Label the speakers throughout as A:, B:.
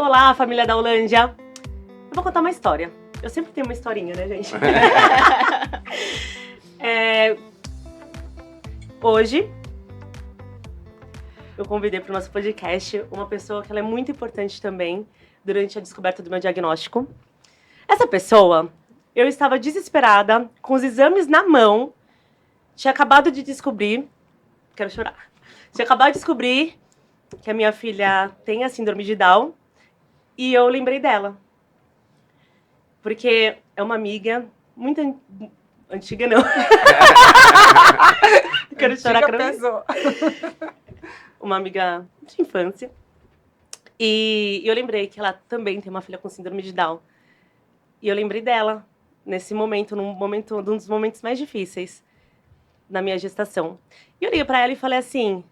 A: Olá, família da Holândia. Eu vou contar uma história. Eu sempre tenho uma historinha, né, gente? Hoje, eu convidei para o nosso podcast uma pessoa que ela é muito importante também durante a descoberta do meu diagnóstico. Essa pessoa, eu estava desesperada, com os exames na mão, tinha acabado de descobrir... Quero chorar. Tinha acabado de descobrir que a minha filha tem a síndrome de Down e eu lembrei dela. Porque é uma amiga muito antiga, não. Quero chorar.
B: Pesou.
A: Uma amiga de infância. E eu lembrei que ela também tem uma filha com síndrome de Down. E eu lembrei dela nesse momento, num dos momentos mais difíceis da minha gestação. E eu liguei pra ela e falei assim,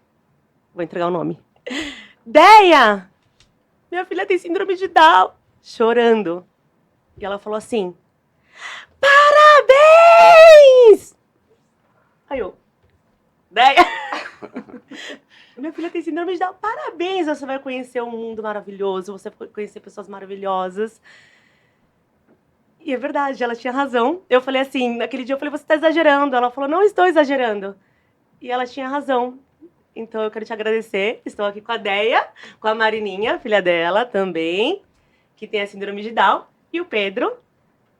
A: vou entregar o nome. Deia! Minha filha tem síndrome de Down. Chorando. E ela falou assim, parabéns! Aí eu, Deia! Minha filha tem síndrome de Down. Parabéns! Você vai conhecer um mundo maravilhoso, você vai conhecer pessoas maravilhosas. E é verdade, ela tinha razão. Eu falei assim, naquele dia eu falei, você está exagerando. Ela falou, não estou exagerando. E ela tinha razão. Então eu quero te agradecer. Estou aqui com a Deia, com a Marininha, filha dela também, que tem a síndrome de Down, e o Pedro.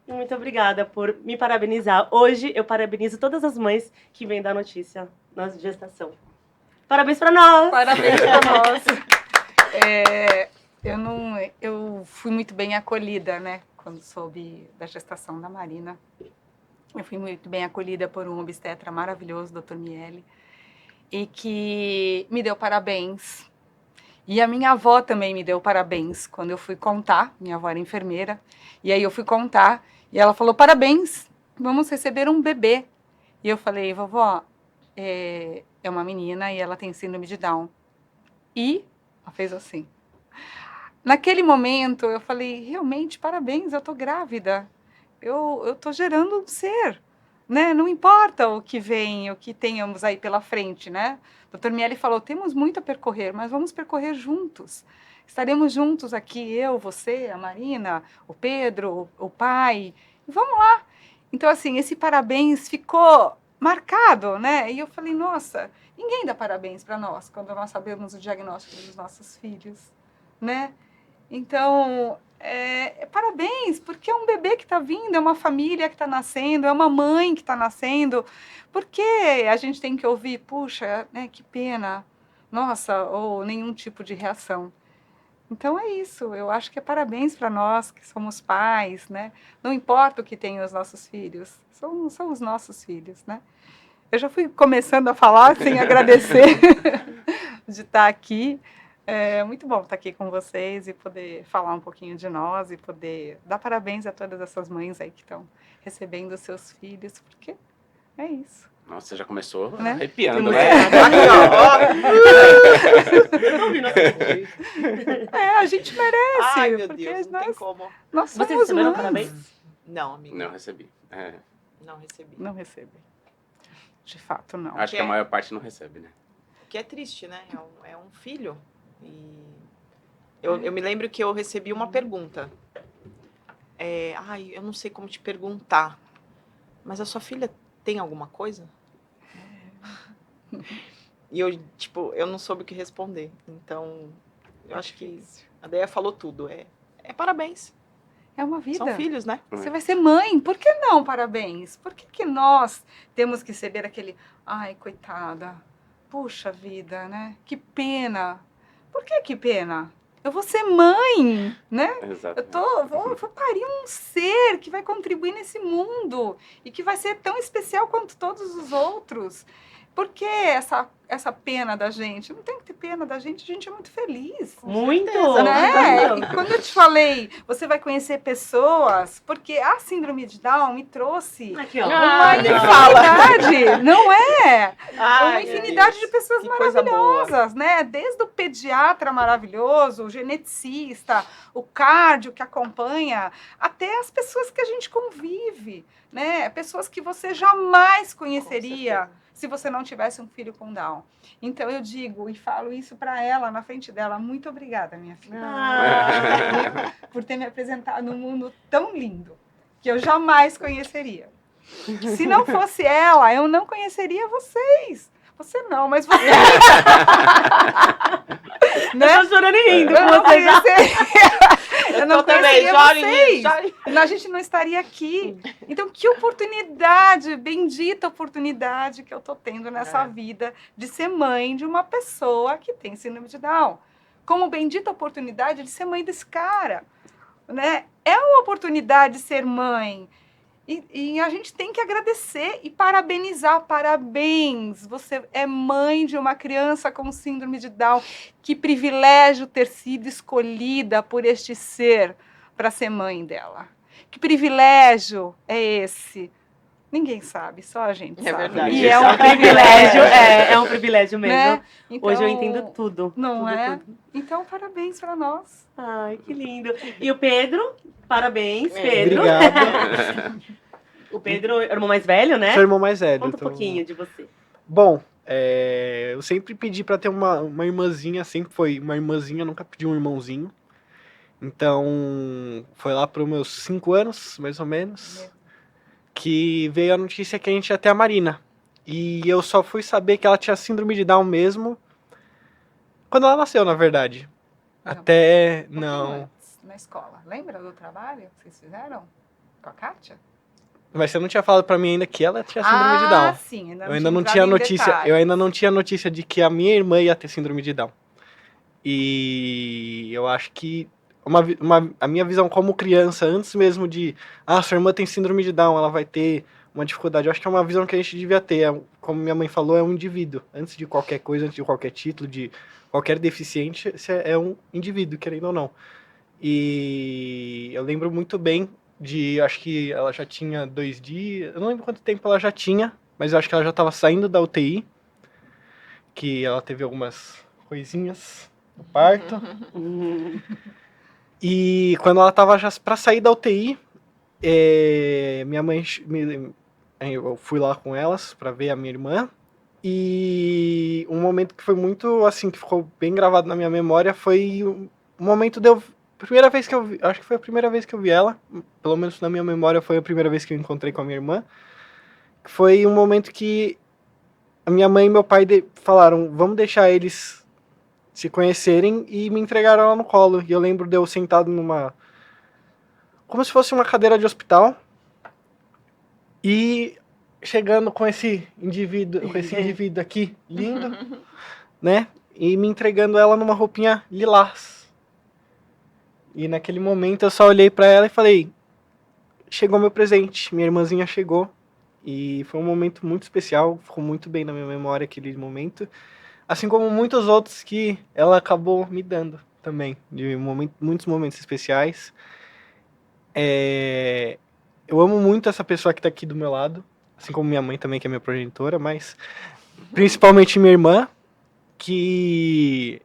A: E muito obrigada por me parabenizar. Hoje eu parabenizo todas as mães que vêm dar notícia na gestação. Parabéns para nós!
B: Parabéns para nós! Eu fui muito bem acolhida, né? Quando soube da gestação da Marina. Eu fui muito bem acolhida por um obstetra maravilhoso, Dr. Miele, e que me deu parabéns. E a minha avó também me deu parabéns quando eu fui contar. Minha avó era enfermeira. E aí eu fui contar e ela falou, parabéns, vamos receber um bebê. E eu falei, vovó, é uma menina e ela tem síndrome de Down. E ela fez assim. Naquele momento eu falei, realmente, parabéns, eu estou grávida. Eu estou gerando um ser, né? Não importa o que vem, o que tenhamos aí pela frente, né? O Dr. Miele falou, temos muito a percorrer, mas vamos percorrer juntos. Estaremos juntos aqui, eu, você, a Marina, o Pedro, o pai. Vamos lá. Então, assim, esse parabéns ficou marcado, né? E eu falei, nossa, ninguém dá parabéns para nós quando nós sabemos o diagnóstico dos nossos filhos, né? Então, parabéns, porque é um bebê que está vindo, é uma família que está nascendo, é uma mãe que está nascendo. Por que a gente tem que ouvir, puxa, né, que pena, nossa, ou nenhum tipo de reação? Então é isso, eu acho que é parabéns para nós que somos pais, né? Não importa o que tenham os nossos filhos, são os nossos filhos, né? Eu já fui começando a falar sem agradecer de estar aqui. É muito bom estar aqui com vocês e poder falar um pouquinho de nós e poder dar parabéns a todas essas mães aí que estão recebendo os seus filhos, porque é isso.
C: Nossa, você já começou,
B: né?
C: Arrepiando,
B: Né?
C: né?
B: A gente merece.
D: Ai, meu
B: porque
D: Deus, não tem como.
B: Nós
A: Vocês
B: somos
A: receberam
B: mães.
A: parabéns?
D: Não, amiga.
C: Não recebi.
D: Não recebi.
B: Não recebe. De fato, não.
C: Acho que a maior parte não recebe, né?
D: O que é triste, né? É um filho. E eu me lembro que eu recebi uma pergunta. Eu não sei como te perguntar, mas a sua filha tem alguma coisa? E eu não soube o que responder. Então, eu acho que a Deia falou tudo. Parabéns.
B: É uma vida.
D: São filhos, né?
B: Você vai ser mãe, por que não parabéns? Por que nós temos que receber aquele, ai, coitada, puxa vida, né? Que pena. Por que pena? Eu vou ser mãe, né?
C: Exatamente.
B: Vou parir um ser que vai contribuir nesse mundo e que vai ser tão especial quanto todos os outros. Por que essa pena da gente? Não tem que ter pena da gente, a gente é muito feliz.
A: Muito!
B: Né? E quando eu te falei, você vai conhecer pessoas, porque a síndrome de Down me trouxe
A: Aqui, ó.
B: uma
D: nem
B: infinidade, não é?
D: Ai,
B: Uma infinidade de pessoas
D: que coisa boa.
B: maravilhosas, né? Desde o pediatra maravilhoso, o geneticista, o cardio que acompanha, até as pessoas que a gente convive, né? Pessoas que você jamais conheceria se você não tivesse um filho com Down. Então eu digo e falo isso para ela, na frente dela, muito obrigada, minha filha, por ter me apresentado num mundo tão lindo, que eu jamais conheceria. Se não fosse ela, eu não conheceria vocês. Você não, mas você... né?
A: Eu tô chorando e rindo
B: Eu
A: com
B: não
A: você já.
B: conheceria, eu não conheceria vocês.
D: Chore.
B: A gente não estaria aqui. Então, que oportunidade, bendita oportunidade que eu tô tendo nessa vida de ser mãe de uma pessoa que tem síndrome de Down. Como bendita oportunidade de ser mãe desse cara, né? É uma oportunidade de ser mãe. E a gente tem que agradecer e parabenizar. Parabéns! Você é mãe de uma criança com síndrome de Down. Que privilégio ter sido escolhida por este ser para ser mãe dela. Que privilégio é esse? Ninguém sabe, só a gente sabe.
D: Verdade.
A: E é um privilégio, é um privilégio mesmo.
B: Né? Então,
A: Hoje eu entendo tudo.
B: Não
A: tudo,
B: é?
A: tudo.
B: Então, parabéns para nós.
A: Ai, que lindo. E o Pedro? Parabéns, Pedro.
E: Obrigado.
A: O Pedro é o irmão mais velho, né?
E: Sou irmão mais velho.
A: Conta um
E: então-
A: pouquinho de você.
E: Bom, eu sempre pedi pra ter uma irmãzinha, sempre foi uma irmãzinha, nunca pedi um irmãozinho. Então, foi lá para os meus 5 anos, mais ou menos, que veio a notícia que a gente ia ter a Marina. E eu só fui saber que ela tinha síndrome de Down mesmo quando ela nasceu, na verdade.
B: Não.
E: Até,
B: Um pouquinho
E: não...
B: antes, na escola. Lembra do trabalho que vocês fizeram com a Kátia?
E: Mas você não tinha falado pra mim ainda que ela tinha síndrome de Down.
B: Sim.
E: Eu ainda não tinha notícia, eu ainda não tinha notícia de que a minha irmã ia ter síndrome de Down. E eu acho que a minha visão como criança, antes mesmo de, sua irmã tem síndrome de Down, ela vai ter uma dificuldade, eu acho que é uma visão que a gente devia ter. Como minha mãe falou, é um indivíduo. Antes de qualquer coisa, antes de qualquer título, de qualquer deficiente, é um indivíduo, querendo ou não. E eu lembro muito bem acho que ela já tinha 2 dias, eu não lembro quanto tempo ela já tinha, mas eu acho que ela já estava saindo da UTI, que ela teve algumas coisinhas no parto. E quando ela estava já para sair da UTI, minha mãe, eu fui lá com elas para ver a minha irmã, e um momento que foi muito, assim, que ficou bem gravado na minha memória foi o momento de eu... Primeira vez que eu vi, acho que foi a primeira vez que eu vi ela, pelo menos na minha memória foi a primeira vez que eu encontrei com a minha irmã. Foi um momento que a minha mãe e meu pai falaram, vamos deixar eles se conhecerem, e me entregaram ela no colo. E eu lembro de eu sentado como se fosse uma cadeira de hospital, e chegando com esse indivíduo aqui, lindo, né? E me entregando ela numa roupinha lilás. E naquele momento eu só olhei pra ela e falei, chegou meu presente, minha irmãzinha chegou. E foi um momento muito especial, ficou muito bem na minha memória aquele momento. Assim como muitos outros que ela acabou me dando também, de muitos momentos especiais. Eu amo muito essa pessoa que tá aqui do meu lado, assim como minha mãe também, que é minha progenitora, mas principalmente minha irmã, que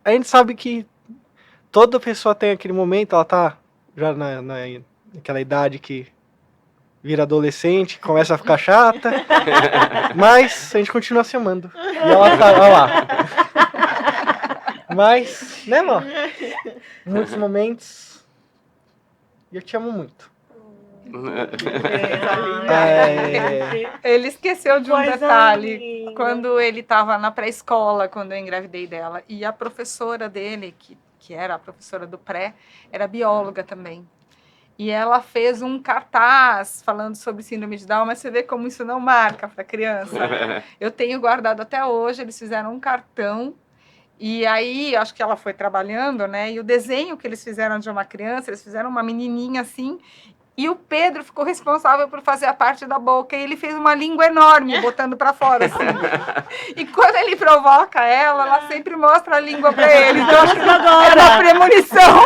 E: a gente sabe que toda pessoa tem aquele momento, ela tá já naquela idade que vira adolescente, começa a ficar chata, mas a gente continua se amando. E ela tá, olha lá. Mas, né, amor? Muitos momentos. E eu te amo muito.
B: Ele esqueceu de um
A: Coisa
B: detalhe.
A: linda.
B: Quando ele estava na pré-escola, quando eu engravidei dela, e a professora dele, que era a professora do pré, era bióloga também. E ela fez um cartaz falando sobre síndrome de Down, mas você vê como isso não marca para criança. Eu tenho guardado até hoje, eles fizeram um cartão, e aí acho que ela foi trabalhando, né? E o desenho que eles fizeram de uma criança, eles fizeram uma menininha assim, e o Pedro ficou responsável por fazer a parte da boca, e ele fez uma língua enorme, botando para fora, assim. E quando ele provoca ela sempre mostra a língua para ele. Então, acho que é uma premonição.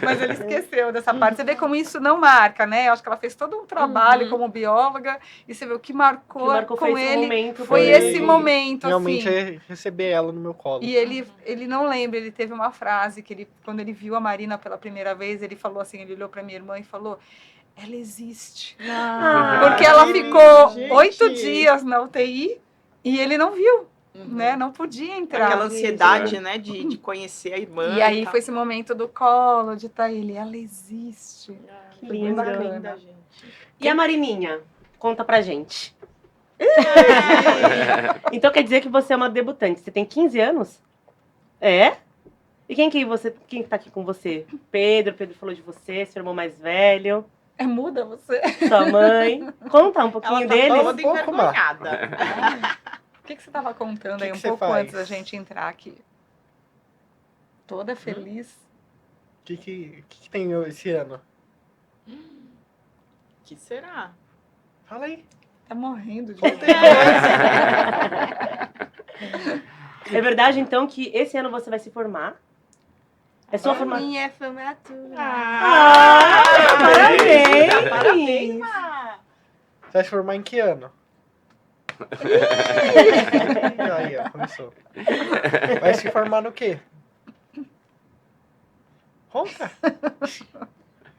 B: Mas ele esqueceu dessa parte. Você vê como isso não marca, né? Eu acho que ela fez todo um trabalho como bióloga, e você vê o que marcou com
A: foi esse
B: ele.
A: momento
B: Foi
A: dele.
B: esse momento,
E: Realmente
B: assim.
E: é receber ela no meu colo.
B: E ele não lembra, ele teve uma frase que quando ele viu a Marina pela primeira vez, ele falou assim, ele olhou para minha irmã e falou, ela existe.
A: Ah,
B: Porque ela
D: que
B: ficou
D: lindo, gente.
B: 8 dias na UTI e ele não viu,
D: Uhum.
B: né? Não podia entrar.
D: Aquela ansiedade, né, de conhecer a irmã.
B: E aí
D: tal.
B: foi esse momento do colo, de estar ele, ela existe.
D: Ah,
A: Que
D: foi
A: lindo.
D: coisa linda, gente.
A: E a Marininha? Conta pra gente. Então quer dizer que você é uma debutante. Você tem 15 anos? É? E quem tá aqui com você? Pedro falou de você, seu irmão mais velho,
B: É muda você?
A: sua mãe. Conta um pouquinho
D: Ela tá
A: deles.
D: toda
E: Um pouco,
D: envergonhada.
B: O que você estava contando aí
E: Que
B: um
E: você
B: pouco
E: faz?
B: antes da gente entrar aqui? Toda feliz.
E: O que tem esse ano?
D: Que será?
E: Fala aí.
B: Tá morrendo de
E: Conta
A: É verdade, então, que esse ano você vai se formar? É sua formatura?
F: Minha formatura.
A: Parabéns!
D: Parabéns, Má.
E: Você vai se formar em que ano? Aí, ó, começou. Vai se formar no quê? Conta.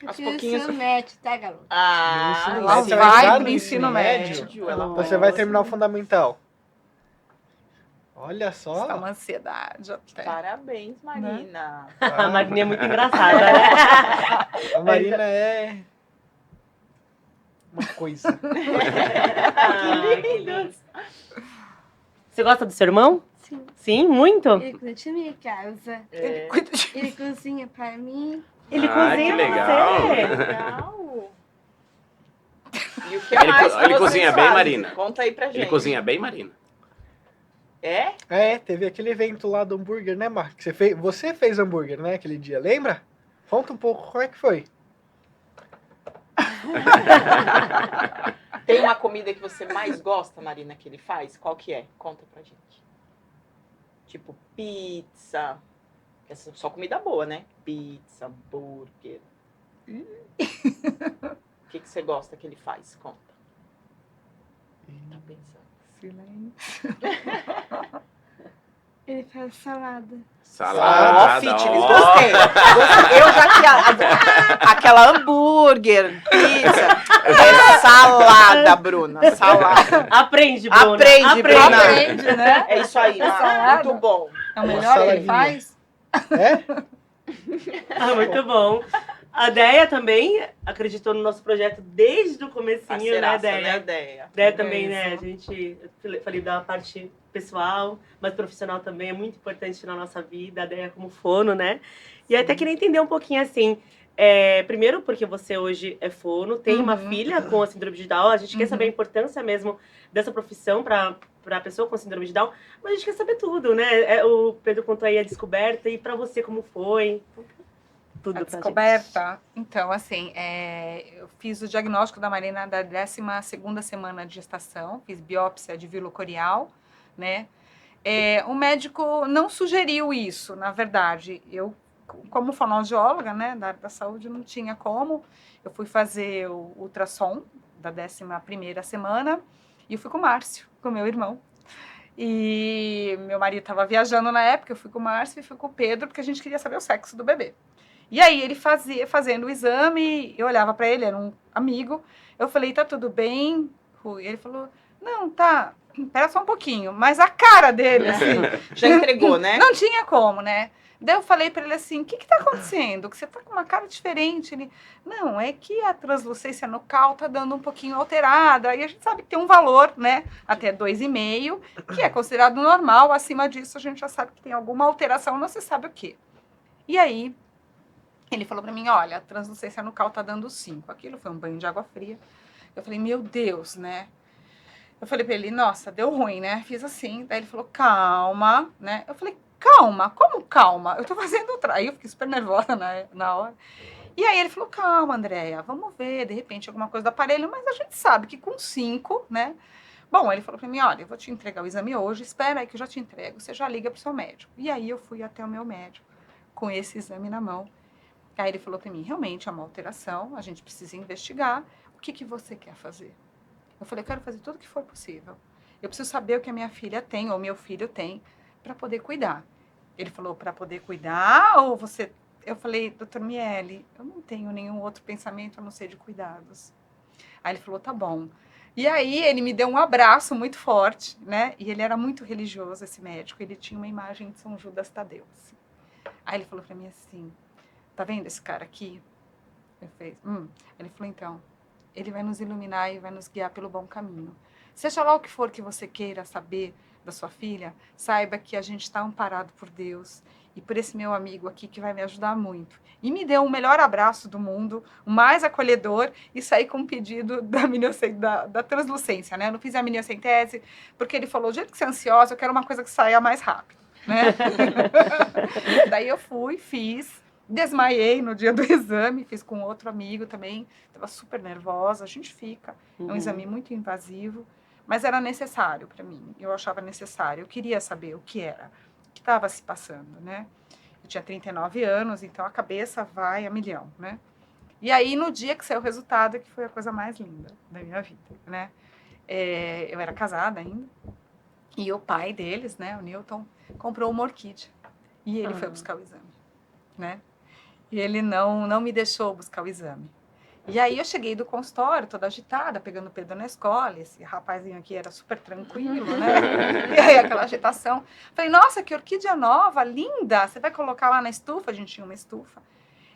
D: Aos
F: Eu
D: pouquinhos.
F: sou médio, tá, garoto?
D: Ah,
B: Ela
E: Você
B: vai
E: entrar
B: pro ensino médio.
D: Ela
E: Você vai terminar o fundamental. Olha
B: Isso tá
E: só.
B: uma ansiedade até.
D: Parabéns, Marina.
A: A Marininha é muito engraçada, né?
E: A Marina é uma coisa.
A: Que lindo. Você gosta do seu irmão?
F: Sim.
A: Sim, muito?
F: Ele cuida de minha casa.
D: É.
B: Cuida de-
F: Ele cozinha pra mim.
A: Ele
C: Ah,
A: cozinha
C: que
A: pra
C: legal.
A: você.
D: Legal. E o que
C: Ele
D: mais
C: co-
D: que
C: ele
D: vocês
C: cozinha bem,
D: fazem?
C: Marina?
D: Conta aí pra gente.
C: Ele cozinha bem, Marina?
D: É?
E: É, teve aquele evento lá do hambúrguer, né, Marco? Você fez hambúrguer, né, aquele dia, lembra? Conta um pouco como é que foi.
D: Tem uma comida que você mais gosta, Marina, que ele faz? Qual que é? Conta pra gente. Tipo pizza. Essa é só comida boa, né? Pizza, hambúrguer. O que você gosta que ele faz? Conta. Tá pensando.
B: Silêncio.
F: Ele faz salada.
C: Salada.
D: Ó, fitness,
C: ó.
D: gostei. Eu já que aquela hambúrguer, pizza, é salada, Bruna, salada.
A: Aprende, Bruna.
D: Aprende, Bruna.
B: Aprende, né?
D: É isso aí, Má,
B: Salada.
D: muito bom.
B: É o
E: Uma
B: melhor que ele
E: saladinha.
B: faz?
E: É?
A: Ah, muito bom. A Deia também acreditou no nosso projeto desde o comecinho, né,
D: Parceiraça,
A: Deia?
D: né, Deia?
A: Deia também, né?
B: isso.
A: Eu falei da parte pessoal, mas profissional também é muito importante na nossa vida, a Deia como fono, né? E até queria entender um pouquinho assim, primeiro porque você hoje é fono, tem uma filha com a síndrome de Down, a gente quer saber a importância mesmo dessa profissão para a pessoa com síndrome de Down, mas a gente quer saber tudo, né? O Pedro contou aí a descoberta e para você como foi? Tudo
B: A
A: pra
B: descoberta. Então, assim, eu fiz o diagnóstico da Marina da 12ª semana de gestação, fiz biópsia de vírulo corial, né? O médico não sugeriu isso, na verdade. Eu, como fonoaudióloga, né, da área da saúde, não tinha como. Eu fui fazer o ultrassom da 11ª semana e eu fui com o Márcio, com meu irmão. E meu marido estava viajando na época, eu fui com o Márcio e fui com o Pedro, porque a gente queria saber o sexo do bebê. E aí ele fazendo o exame, eu olhava para ele, era um amigo, eu falei, tá tudo bem, Rui? Ele falou, não, tá, espera só um pouquinho. Mas a cara dele, assim,
D: Já entregou, né?
B: não tinha como, né? Daí eu falei para ele assim, o que tá acontecendo? Que você tá com uma cara diferente. Ele, não, é que a translucência nucal tá dando um pouquinho alterada. E a gente sabe que tem um valor, né, até 2,5, que é considerado normal. Acima disso, a gente já sabe que tem alguma alteração, não se sabe o quê. E aí, ele falou para mim, olha, a translucência nucal tá dando 5. Aquilo foi um banho de água fria. Eu falei, meu Deus, né? Eu falei para ele, nossa, deu ruim, né? Fiz assim. Daí ele falou, calma, né? Eu falei, calma, como calma? Eu tô fazendo outra. Aí eu fiquei super nervosa na hora. E aí ele falou, calma, Andréia, vamos ver, de repente alguma coisa do aparelho, mas a gente sabe que com 5, né? Bom, ele falou para mim, olha, eu vou te entregar o exame hoje, espera aí que eu já te entrego, você já liga pro seu médico. E aí eu fui até o meu médico com esse exame na mão. Aí ele falou para mim, realmente é uma alteração, a gente precisa investigar. O que você quer fazer? Eu falei, eu quero fazer tudo o que for possível. Eu preciso saber o que a minha filha tem, ou meu filho tem, para poder cuidar. Ele falou, para poder cuidar, ou você eu falei, doutor Miele, eu não tenho nenhum outro pensamento a não ser de cuidados. Aí ele falou, tá bom. E aí ele me deu um abraço muito forte, né? E ele era muito religioso, esse médico. Ele tinha uma imagem de São Judas Tadeu. Assim. Aí ele falou para mim assim, tá vendo esse cara aqui? Eu falei, Ele falou, então, ele vai nos iluminar e vai nos guiar pelo bom caminho. Seja lá o que for que você queira saber da sua filha, saiba que a gente está amparado por Deus e por esse meu amigo aqui que vai me ajudar muito. E me deu o melhor abraço do mundo, o mais acolhedor, e saí com um pedido da translucência, né? Eu não fiz a amniocentese, porque ele falou, do jeito que você é ansiosa, eu quero uma coisa que saia mais rápido, né? Daí eu fui, fiz, desmaiei no dia do exame, fiz com outro amigo também, estava super nervosa, a gente fica, é um exame muito invasivo, mas era necessário para mim, eu achava necessário, eu queria saber o que era, o que estava se passando, né? Eu tinha 39 anos, então a cabeça vai a milhão, né? E aí, no dia que saiu o resultado, que foi a coisa mais linda da minha vida, né? Eu era casada ainda, e o pai deles, né, o Newton, comprou uma orquídea, e ele foi buscar o exame, né? E ele não me deixou buscar o exame. E aí eu cheguei do consultório, toda agitada, pegando Pedro na escola, esse rapazinho aqui era super tranquilo, né? E aí aquela agitação. Falei, nossa, que orquídea nova, linda, você vai colocar lá na estufa? A gente tinha uma estufa.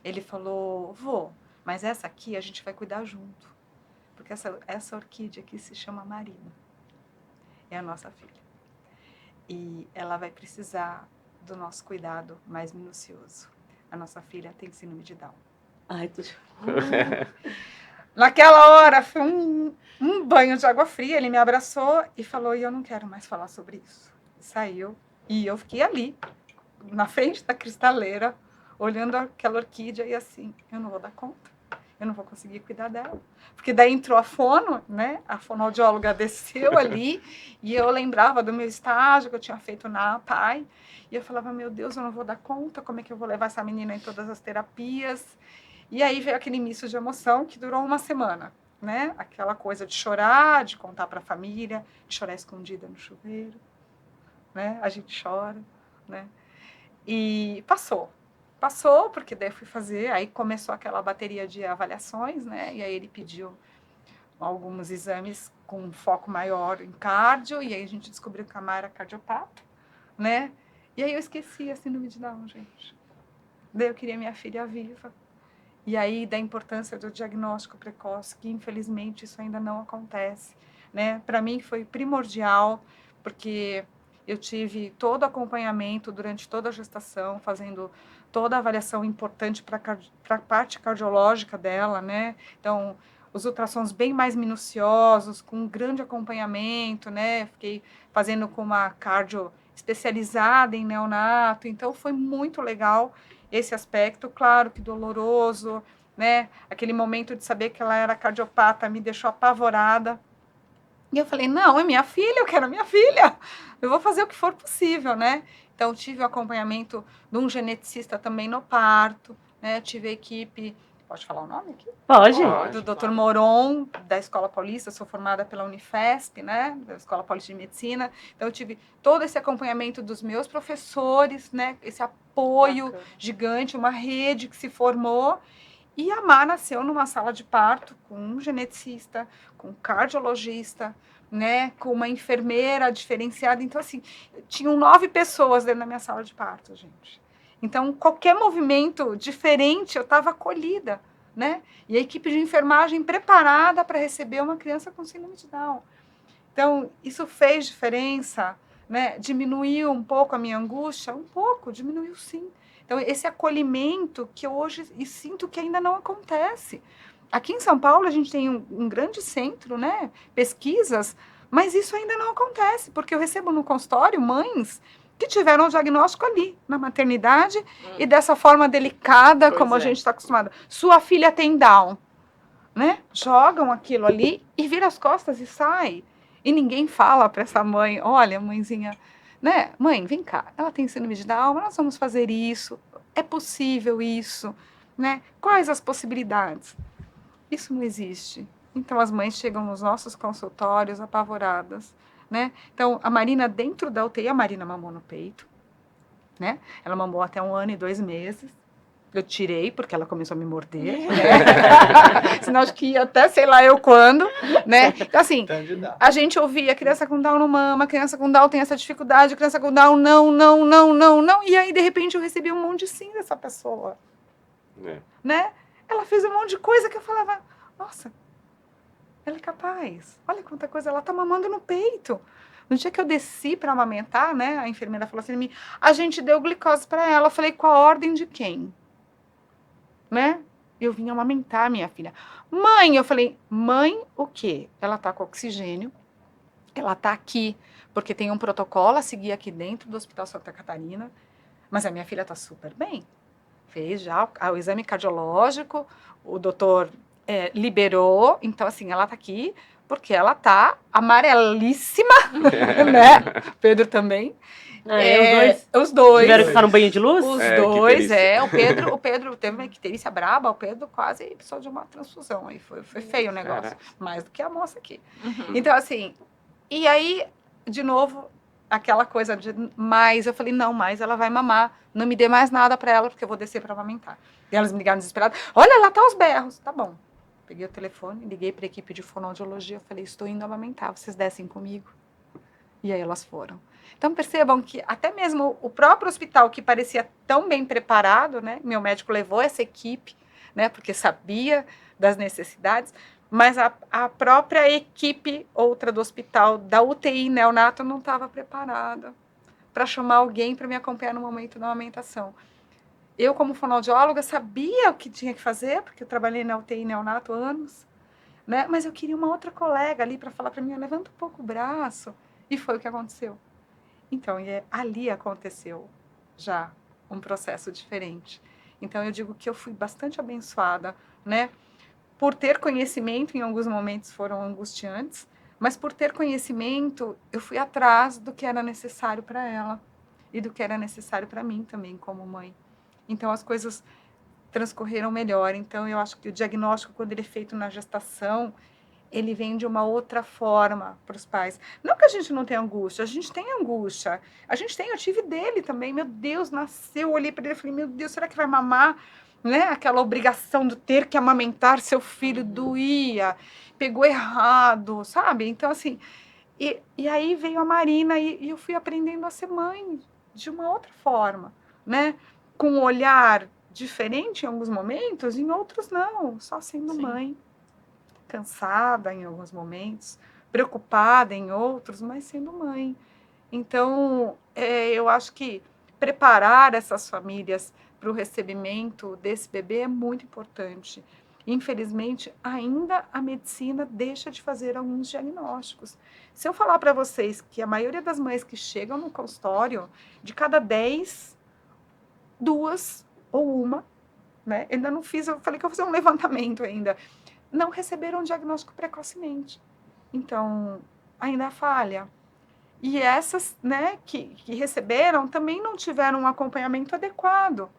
B: Ele falou, vou, mas essa aqui a gente vai cuidar junto. Porque essa orquídea aqui se chama Marina. É a nossa filha. E ela vai precisar do nosso cuidado mais minucioso. A nossa filha tem síndrome de Down.
A: Ai, tô...
B: Naquela hora, foi um banho de água fria. Ele me abraçou e falou, e eu não quero mais falar sobre isso. Saiu. E eu fiquei ali, na frente da cristaleira, olhando aquela orquídea e assim, eu não vou dar conta. Eu não vou conseguir cuidar dela. Porque daí entrou a fono, né? A fonoaudióloga desceu ali e eu lembrava do meu estágio que eu tinha feito na APAI. E eu falava, meu Deus, eu não vou dar conta, como é que eu vou levar essa menina em todas as terapias? E aí veio aquele misto de emoção que durou uma semana, né? Aquela coisa de chorar, de contar para a família, de chorar escondida no chuveiro, né? A gente chora, né? E passou, porque daí eu fui fazer, aí começou aquela bateria de avaliações, né? E aí ele pediu alguns exames com um foco maior em cardio, e aí a gente descobriu que a Mara era cardiopata, né? E aí eu esqueci a síndrome de Down, gente. Daí eu queria minha filha viva. E aí da importância do diagnóstico precoce, que infelizmente isso ainda não acontece, né? Para mim foi primordial, porque eu tive todo o acompanhamento durante toda a gestação, fazendo toda a avaliação importante para a parte cardiológica dela, né? Então, os ultrassons bem mais minuciosos, com um grande acompanhamento, né? Fiquei fazendo com uma cardio especializada em neonato, então foi muito legal esse aspecto, claro que doloroso, né? Aquele momento de saber que ela era cardiopata me deixou apavorada. E eu falei, não, é minha filha, eu quero a minha filha. Eu vou fazer o que for possível, né? Então, tive o acompanhamento de um geneticista também no parto, né? Tive a equipe, pode falar o nome aqui?
A: Pode.
B: Do Dr. Moron, da Escola Paulista, sou formada pela Unifesp, né? Da Escola Paulista de Medicina. Então, eu tive todo esse acompanhamento dos meus professores, né? Esse apoio gigante, uma rede que se formou. E a Má nasceu numa sala de parto com um geneticista, com um cardiologista, né, com uma enfermeira diferenciada. Então, assim, tinham 9 pessoas dentro da minha sala de parto, gente. Então, qualquer movimento diferente, eu estava acolhida, né? E a equipe de enfermagem preparada para receber uma criança com síndrome de Down. Então, isso fez diferença, né? Diminuiu um pouco a minha angústia? Um pouco, diminuiu sim. Então, esse acolhimento que eu hoje sinto que ainda não acontece. Aqui em São Paulo, a gente tem um grande centro, né? Pesquisas, mas isso ainda não acontece, porque eu recebo no consultório mães que tiveram o diagnóstico ali, na maternidade, e dessa forma delicada, como a gente está acostumado. Sua filha tem Down, né? Jogam aquilo ali e vira as costas e sai. E ninguém fala para essa mãe, olha, mãezinha, né? Mãe, vem cá, ela tem síndrome de Down, nós vamos fazer isso, é possível isso, né? Quais as possibilidades? Isso não existe. Então, as mães chegam nos nossos consultórios apavoradas, né? Então, a Marina, dentro da UTI, a Marina mamou no peito, né? Ela mamou até 1 ano e 2 meses, Eu tirei, porque ela começou a me morder, né? Senão acho que ia até sei lá eu quando, né? Então, assim,
E: Então, de dar.
B: a gente ouvia, criança com Down não mama, criança com Down tem essa dificuldade, criança com Down não, não, não, não, não. E aí, de repente, eu recebi um monte de sim dessa pessoa,
C: É.
B: né? Ela fez um monte de coisa que eu falava, nossa, ela é capaz. Olha quanta coisa, ela tá mamando no peito. No dia que eu desci para amamentar, né, a enfermeira falou assim pra mim, a gente deu glicose para ela. Eu falei, com a ordem de quem? Né? Eu vim amamentar minha filha. Mãe, eu falei, mãe, o quê? Ela tá com oxigênio, ela tá aqui, porque tem um protocolo a seguir aqui dentro do Hospital Santa Catarina, mas a minha filha tá super bem. Fez já o exame cardiológico, o doutor liberou, então assim, ela tá aqui porque ela tá amarelíssima, né? Pedro também. Os dois.
A: Tiveram que ficar no banho de luz?
B: Os
C: É, que
B: dois,
C: delícia.
B: o Pedro teve uma icterícia braba, o Pedro quase precisou de uma transfusão, aí foi feio o negócio,
C: Caraca.
B: mais do que a moça aqui. Então, assim, e aí, de novo, aquela coisa de mais, eu falei, não, mais ela vai mamar, não me dê mais nada pra ela, porque eu vou descer pra amamentar. E elas me ligaram desesperadas, olha, ela tá aos berros, tá bom. Peguei o telefone, liguei pra equipe de fonoaudiologia, falei, estou indo amamentar, vocês descem comigo? E aí elas foram. Então percebam que até mesmo o próprio hospital, que parecia tão bem preparado, né? Meu médico levou essa equipe, né? Porque sabia das necessidades, mas a própria equipe, outra do hospital, da UTI neonato, não estava preparada para chamar alguém para me acompanhar no momento da amamentação. Eu, como fonoaudióloga, sabia o que tinha que fazer, porque eu trabalhei na UTI neonato há anos, né? Mas eu queria uma outra colega ali para falar para mim, levanta um pouco o braço. E foi o que aconteceu. Então, ali aconteceu já um processo diferente. Então, eu digo que eu fui bastante abençoada, né? Por ter conhecimento, em alguns momentos foram angustiantes, mas por ter conhecimento, eu fui atrás do que era necessário para ela e do que era necessário para mim também, como mãe. Então, as coisas transcorreram melhor. Então, eu acho que o diagnóstico, quando ele é feito na gestação, ele vem de uma outra forma para os pais. Não que a gente não tenha angústia, a gente tem angústia. A gente tem, eu tive dele também. Meu Deus, nasceu, eu olhei para ele e falei, meu Deus, será que vai mamar? Né? Aquela obrigação de ter que amamentar seu filho doía, pegou errado, sabe? Então, assim, e aí veio a Marina e eu fui aprendendo a ser mãe de uma outra forma, né? Com um olhar diferente em alguns momentos, em outros não, só sendo
D: Sim.
B: mãe. Cansada em alguns momentos, preocupada em outros, mas sendo mãe. Então, eu acho que preparar essas famílias para o recebimento desse bebê é muito importante. Infelizmente, ainda a medicina deixa de fazer alguns diagnósticos. Se eu falar para vocês que a maioria das mães que chegam no consultório, de cada 10, 2 ou uma, né? Ainda não fiz, eu falei que eu vou fazer um levantamento ainda, não receberam diagnóstico precocemente. Então, ainda há falha. E essas, né, que receberam também não tiveram um acompanhamento adequado.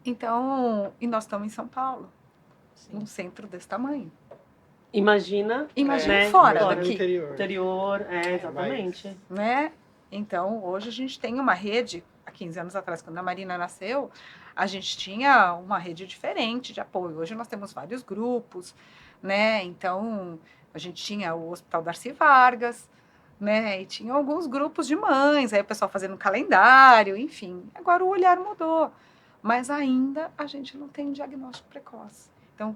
B: Então, e nós estamos em São Paulo, num centro desse tamanho.
A: Imagina
B: Imagina fora
A: fora
B: daqui.
A: interior, exatamente.
B: Né? Então, hoje a gente tem uma rede, há 15 anos atrás, quando a Marina nasceu, a gente tinha uma rede diferente de apoio. Hoje nós temos vários grupos, né? Então, a gente tinha o Hospital Darcy Vargas, né? E tinha alguns grupos de mães, aí o pessoal fazendo calendário, enfim. Agora o olhar mudou, mas ainda a gente não tem diagnóstico precoce. Então,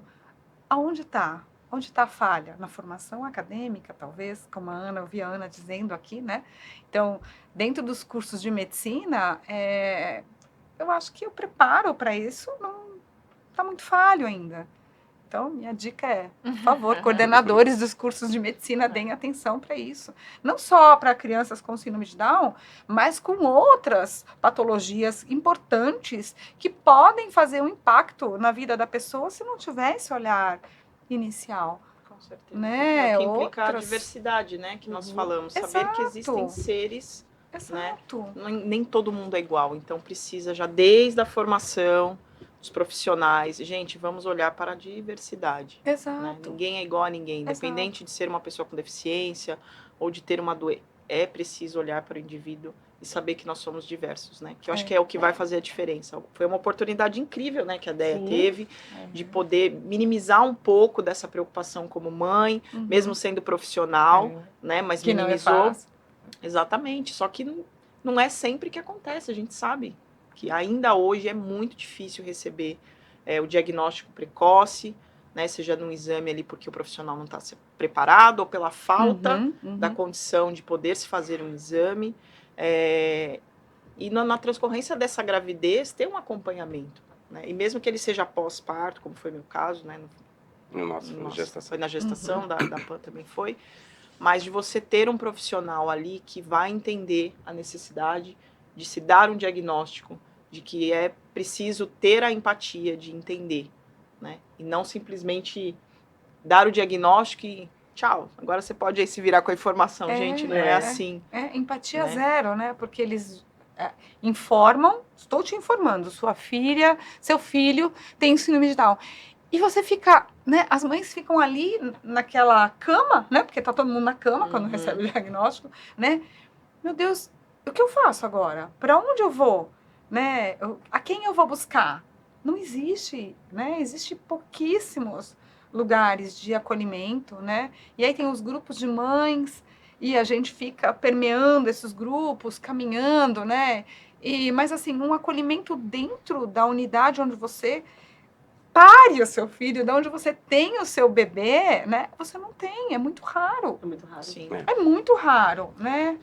B: aonde está? Onde está a falha? Na formação acadêmica, talvez, como a Ana, eu vi a Ana dizendo aqui, né? Então, dentro dos cursos de medicina, eu acho que o preparo para isso não está muito falho ainda. Então, minha dica é, por favor, coordenadores dos cursos de medicina, deem atenção para isso. Não só para crianças com síndrome de Down, mas com outras patologias importantes que podem fazer um impacto na vida da pessoa se não tiver esse olhar inicial.
D: Com certeza.
B: Né?
D: Que implica a
B: Outras-
D: diversidade, né? Que nós falamos. Saber
B: Exato.
D: que existem seres,
B: Exato.
D: nem todo mundo é igual. Então, precisa já desde a formação dos profissionais. Gente, vamos olhar para a diversidade. Né?
B: Exato.
D: Ninguém é igual a ninguém. Independente de ser uma pessoa com deficiência ou de ter uma doença. É preciso olhar para o indivíduo e saber que nós somos diversos, né? Que eu acho que é o que vai fazer a diferença. Foi uma oportunidade incrível, né, que a Déia
A: Sim.
D: teve de poder minimizar um pouco dessa preocupação como mãe,
B: Uhum.
D: mesmo sendo profissional, né? Mas
B: Que não é
D: minimizou.
B: fácil.
D: Exatamente. Só que não é sempre que acontece, a gente sabe que ainda hoje é muito difícil receber o diagnóstico precoce, né? Seja num exame ali porque o profissional não está preparado ou pela falta da condição de poder se fazer um exame. E na transcorrência dessa gravidez, ter um acompanhamento. Né? E mesmo que ele seja pós-parto, como foi meu caso, né?
C: Nossa, gestação.
D: Foi na gestação, da Pan também foi. Mas de você ter um profissional ali que vai entender a necessidade de se dar um diagnóstico, de que é preciso ter a empatia de entender, né? E não simplesmente dar o diagnóstico e tchau, agora você pode aí se virar com a informação. Gente, não é assim.
B: Empatia
D: Né?
B: zero, né? Porque eles informam, estou te informando, sua filha, seu filho tem síndrome de Down. E você fica, né? As mães ficam ali naquela cama, né? Porque tá todo mundo na cama quando recebe o diagnóstico, né? Meu Deus, o que eu faço agora? Para onde eu vou? Né? A quem eu vou buscar? Não existe, né? Existe pouquíssimos lugares de acolhimento, né? E aí tem os grupos de mães e a gente fica permeando esses grupos, caminhando, né? Mas assim, um acolhimento dentro da unidade onde você pare o seu filho, de onde você tem o seu bebê, né? Você não tem, é muito raro.
A: É muito raro.
D: Sim.
B: É muito raro, né?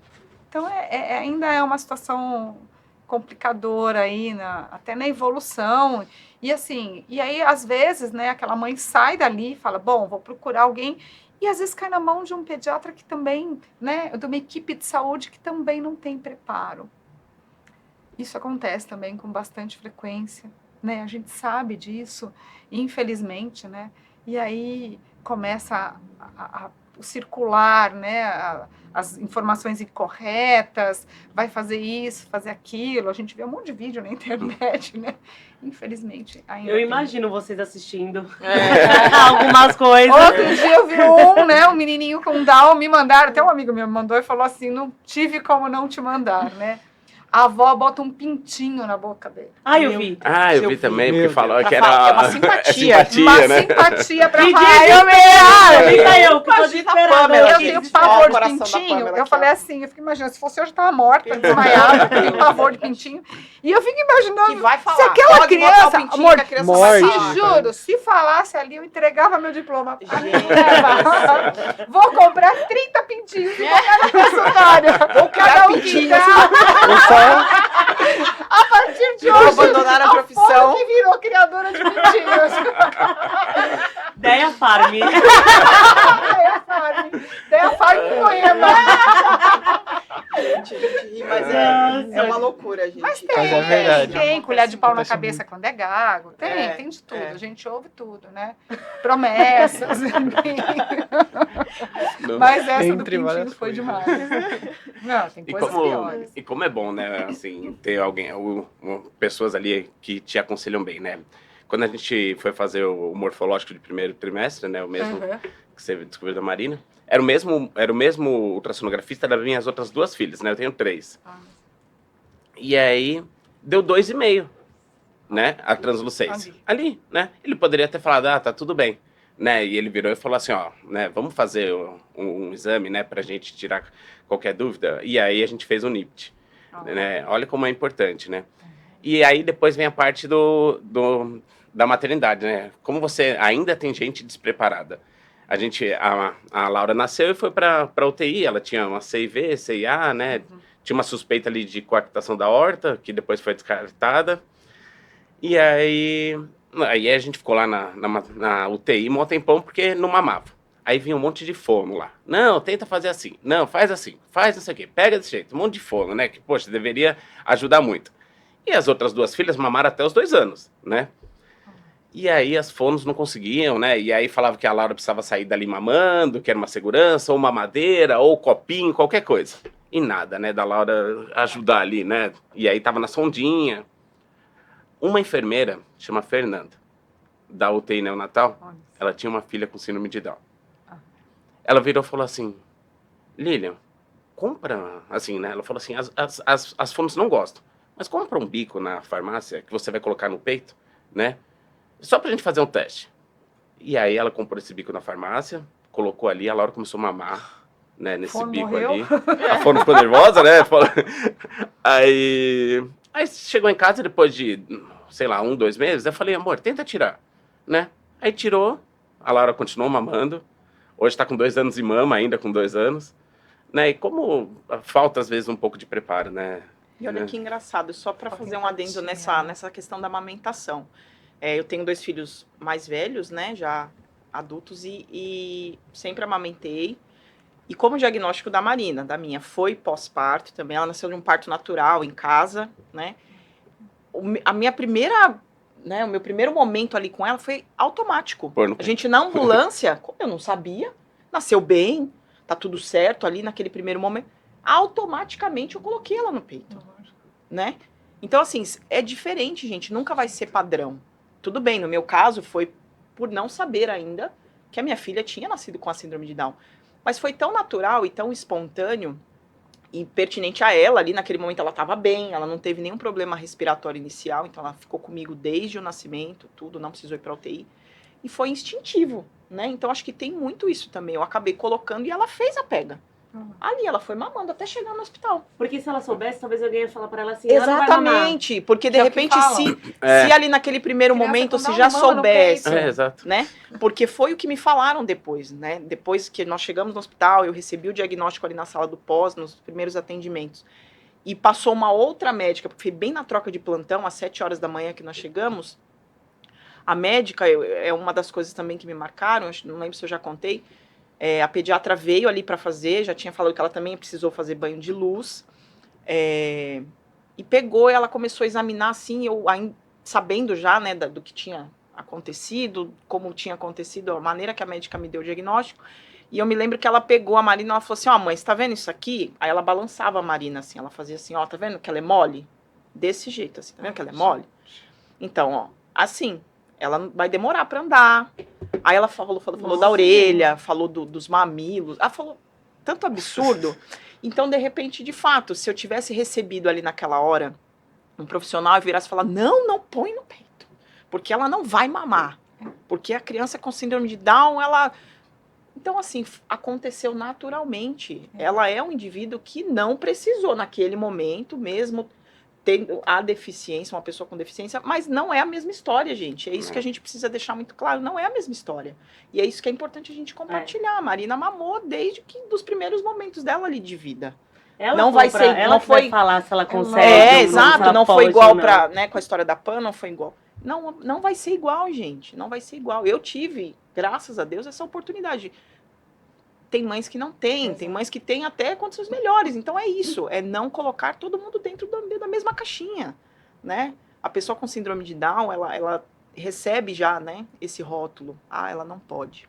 B: Então ainda é uma situação complicadora aí, até na evolução. E assim, e aí às vezes, né, aquela mãe sai dali e fala, bom, vou procurar alguém, e às vezes cai na mão de um pediatra que também, né, de uma equipe de saúde que também não tem preparo. Isso acontece também com bastante frequência, né? A gente sabe disso, infelizmente, né? E aí começa a circular, né? As informações incorretas, vai fazer isso, fazer aquilo. A gente vê um monte de vídeo na internet, né? Infelizmente, ainda
A: Eu
B: tem.
A: imagino vocês assistindo algumas coisas.
B: Outro dia eu vi um menininho com Down, me mandaram, até um amigo meu me mandou e falou assim, não tive como não te mandar, né? A avó bota um pintinho na boca dele.
A: Eu vi.
C: Eu vi também, porque
E: Meu
C: falou
D: Deus.
C: que
D: Pra
C: era...
D: falar, é uma simpatia.
B: Uma
C: né?
B: simpatia pra
A: Que
B: falar,
A: eu que tô
D: Imagina a
A: desesperada.
D: Pamela
B: eu
D: aqui.
B: tenho
D: Ó,
B: pavor
D: o
B: de
D: coração da
B: pintinho.
D: Pamela
B: Eu
D: aqui,
B: falei
D: ó.
B: assim, eu fico imaginando, se fosse hoje eu tava morta, desmaiada, eu tenho pavor de pintinho. E eu fico imaginando,
D: Que vai falar.
B: se aquela
D: Pode botar
B: criança,
D: o pintinho
B: amor,
D: que a criança
E: morde.
D: vai
B: se
D: falar.
B: juro, se falasse ali, eu entregava meu diploma.
D: Gente.
B: Vou comprar 30 pintinhos e botar no personário. Vou
D: criar pintinhos.
B: A partir de
D: Vou
B: hoje,
D: abandonar a
B: Fono
D: profissão.
B: que virou criadora de pintinhos.
A: Deia Farm.
B: Deia Farm Moema.
D: Gente, a gente ri, mas
A: Nossa.
D: é uma loucura, gente.
B: Mas
E: Mas é verdade.
B: tem colher de pau na
E: Acontece
B: cabeça quando é gago, tem de tudo,
D: é.
B: a gente ouve tudo, né? Promessas, enfim.
C: Não.
B: Mas essa do
E: Entre
B: pintinho
E: várias
B: foi
E: coisas.
B: demais. Não, tem
C: E
B: coisas
C: como,
B: piores.
C: e como é bom, né, assim, ter alguém, pessoas ali que te aconselham bem, né? Quando a gente foi fazer o morfológico de primeiro trimestre, né, o mesmo
B: Uhum.
C: que você descobriu da Marina, era o mesmo ultrassonografista das minhas outras duas filhas, né? Eu tenho 3.
B: Ah.
C: E aí, deu 2,5, né? A translucência. Ali, né? Ele poderia ter falado, tá tudo bem. Né? E ele virou e falou assim, né? Vamos fazer um exame, né? Pra gente tirar qualquer dúvida. E aí a gente fez o NIPT, né? Olha como é importante, né? E aí depois vem a parte da maternidade, né? Como você ainda tem gente despreparada. A Laura nasceu e foi para UTI, ela tinha uma CIV, CIA, né? Tinha uma suspeita ali de coartação da aorta, que depois foi descartada. E aí a gente ficou lá na UTI um tempão porque não mamava. Aí vinha um monte de fono lá. Não, tenta fazer assim. Não, faz assim. Faz isso aqui. Pega desse jeito. Um monte de fono, né? Que, poxa, deveria ajudar muito. E as outras duas filhas mamaram até os 2 anos, né? E aí as fonos não conseguiam, né? E aí falava que a Laura precisava sair dali mamando, que era uma segurança, ou mamadeira, ou copinho, qualquer coisa. E nada, né? Da Laura ajudar ali, né? E aí tava na sondinha. Uma enfermeira, chama Fernanda, da UTI neonatal, ela tinha uma filha com síndrome de Down. Ela virou e falou assim, Lilian, compra, assim, né? Ela falou assim, as fonos não gostam, mas compra um bico na farmácia que você vai colocar no peito, né? Só pra gente fazer um teste. E aí ela comprou esse bico na farmácia, colocou ali, a Laura começou a mamar, né, nesse
B: Fono
C: bico
B: morreu.
C: ali. A fono ficou nervosa, né? Aí chegou em casa depois de, sei lá, 1, 2 meses, eu falei, amor, tenta tirar, né? Aí tirou, a Laura continuou mamando, hoje tá com 2 anos e mama ainda com 2 anos, né? E como falta às vezes um pouco de preparo, né?
D: E olha que engraçado, só para fazer um adendo nessa questão da amamentação. Eu tenho 2 filhos mais velhos, né, já adultos, e sempre amamentei. E como o diagnóstico da Marina, da minha, foi pós-parto também, ela nasceu de um parto natural em casa, né? A minha primeira, né, o meu primeiro momento ali com ela foi automático. A gente na ambulância, como eu não sabia, nasceu bem, tá tudo certo ali naquele primeiro momento, automaticamente eu coloquei ela no peito, né? Então, assim, é diferente, gente, nunca vai ser padrão. Tudo bem, no meu caso foi por não saber ainda que a minha filha tinha nascido com a síndrome de Down. Mas foi tão natural e tão espontâneo e pertinente a ela, ali naquele momento ela estava bem, ela não teve nenhum problema respiratório inicial, então ela ficou comigo desde o nascimento, tudo, não precisou ir para UTI. E foi instintivo, né? Então acho que tem muito isso também. Eu acabei colocando e ela fez a pega. Ali, ela foi mamando até chegar no hospital.
A: Porque se ela soubesse, talvez alguém ia falar pra ela assim, ela não vai mamar.
D: Exatamente, porque de
B: Que é o que
D: repente
B: falam.
D: se ali naquele primeiro
B: Criança
D: momento
B: com
D: se
B: Down
D: já
B: não mama no
D: soubesse,
B: peito.
C: Exato.
D: né? Porque foi o que me falaram depois, né? Depois que nós chegamos no hospital, eu recebi o diagnóstico ali na sala do pós, nos primeiros atendimentos. E passou uma outra médica, porque foi bem na troca de plantão, às 7 horas da manhã que nós chegamos. A médica, é uma das coisas também que me marcaram, não lembro se eu já contei. A pediatra veio ali para fazer, já tinha falado que ela também precisou fazer banho de luz. E pegou, ela começou a examinar assim, eu sabendo já, né, do que tinha acontecido, como tinha acontecido, a maneira que a médica me deu o diagnóstico. E eu me lembro que ela pegou a Marina, ela falou assim, ó, mãe, você tá vendo isso aqui? Aí ela balançava a Marina assim, ela fazia assim, ó, tá vendo que ela é mole? Desse jeito, assim, tá vendo que ela é mole? Então, ó, assim, ela vai demorar para andar. Aí ela falou da orelha, falou dos mamilos, ela falou tanto absurdo. Então, de repente, de fato, se eu tivesse recebido ali naquela hora um profissional e virasse e falar, não põe no peito, porque ela não vai mamar, porque a criança com síndrome de Down, ela... Então, assim, aconteceu naturalmente. Ela é um indivíduo que não precisou naquele momento mesmo tendo a deficiência, uma pessoa com deficiência, mas não é a mesma história, gente. É isso que a gente precisa deixar muito claro, não é a mesma história. E é isso que é importante a gente compartilhar. A Marina mamou desde dos primeiros momentos dela ali de vida.
A: Ela
D: não vai ser,
A: ela
D: não foi
A: falar se ela consegue.
D: Exato, não foi igual para, né, com a história da Pan, não foi igual. Não vai ser igual, gente. Não vai ser igual. Eu tive, graças a Deus, essa oportunidade. Tem mães que não têm, tem mães que têm até condições melhores. Então é isso, é não colocar todo mundo dentro da mesma caixinha, né? A pessoa com síndrome de Down, ela recebe já, né, esse rótulo. Ela não pode.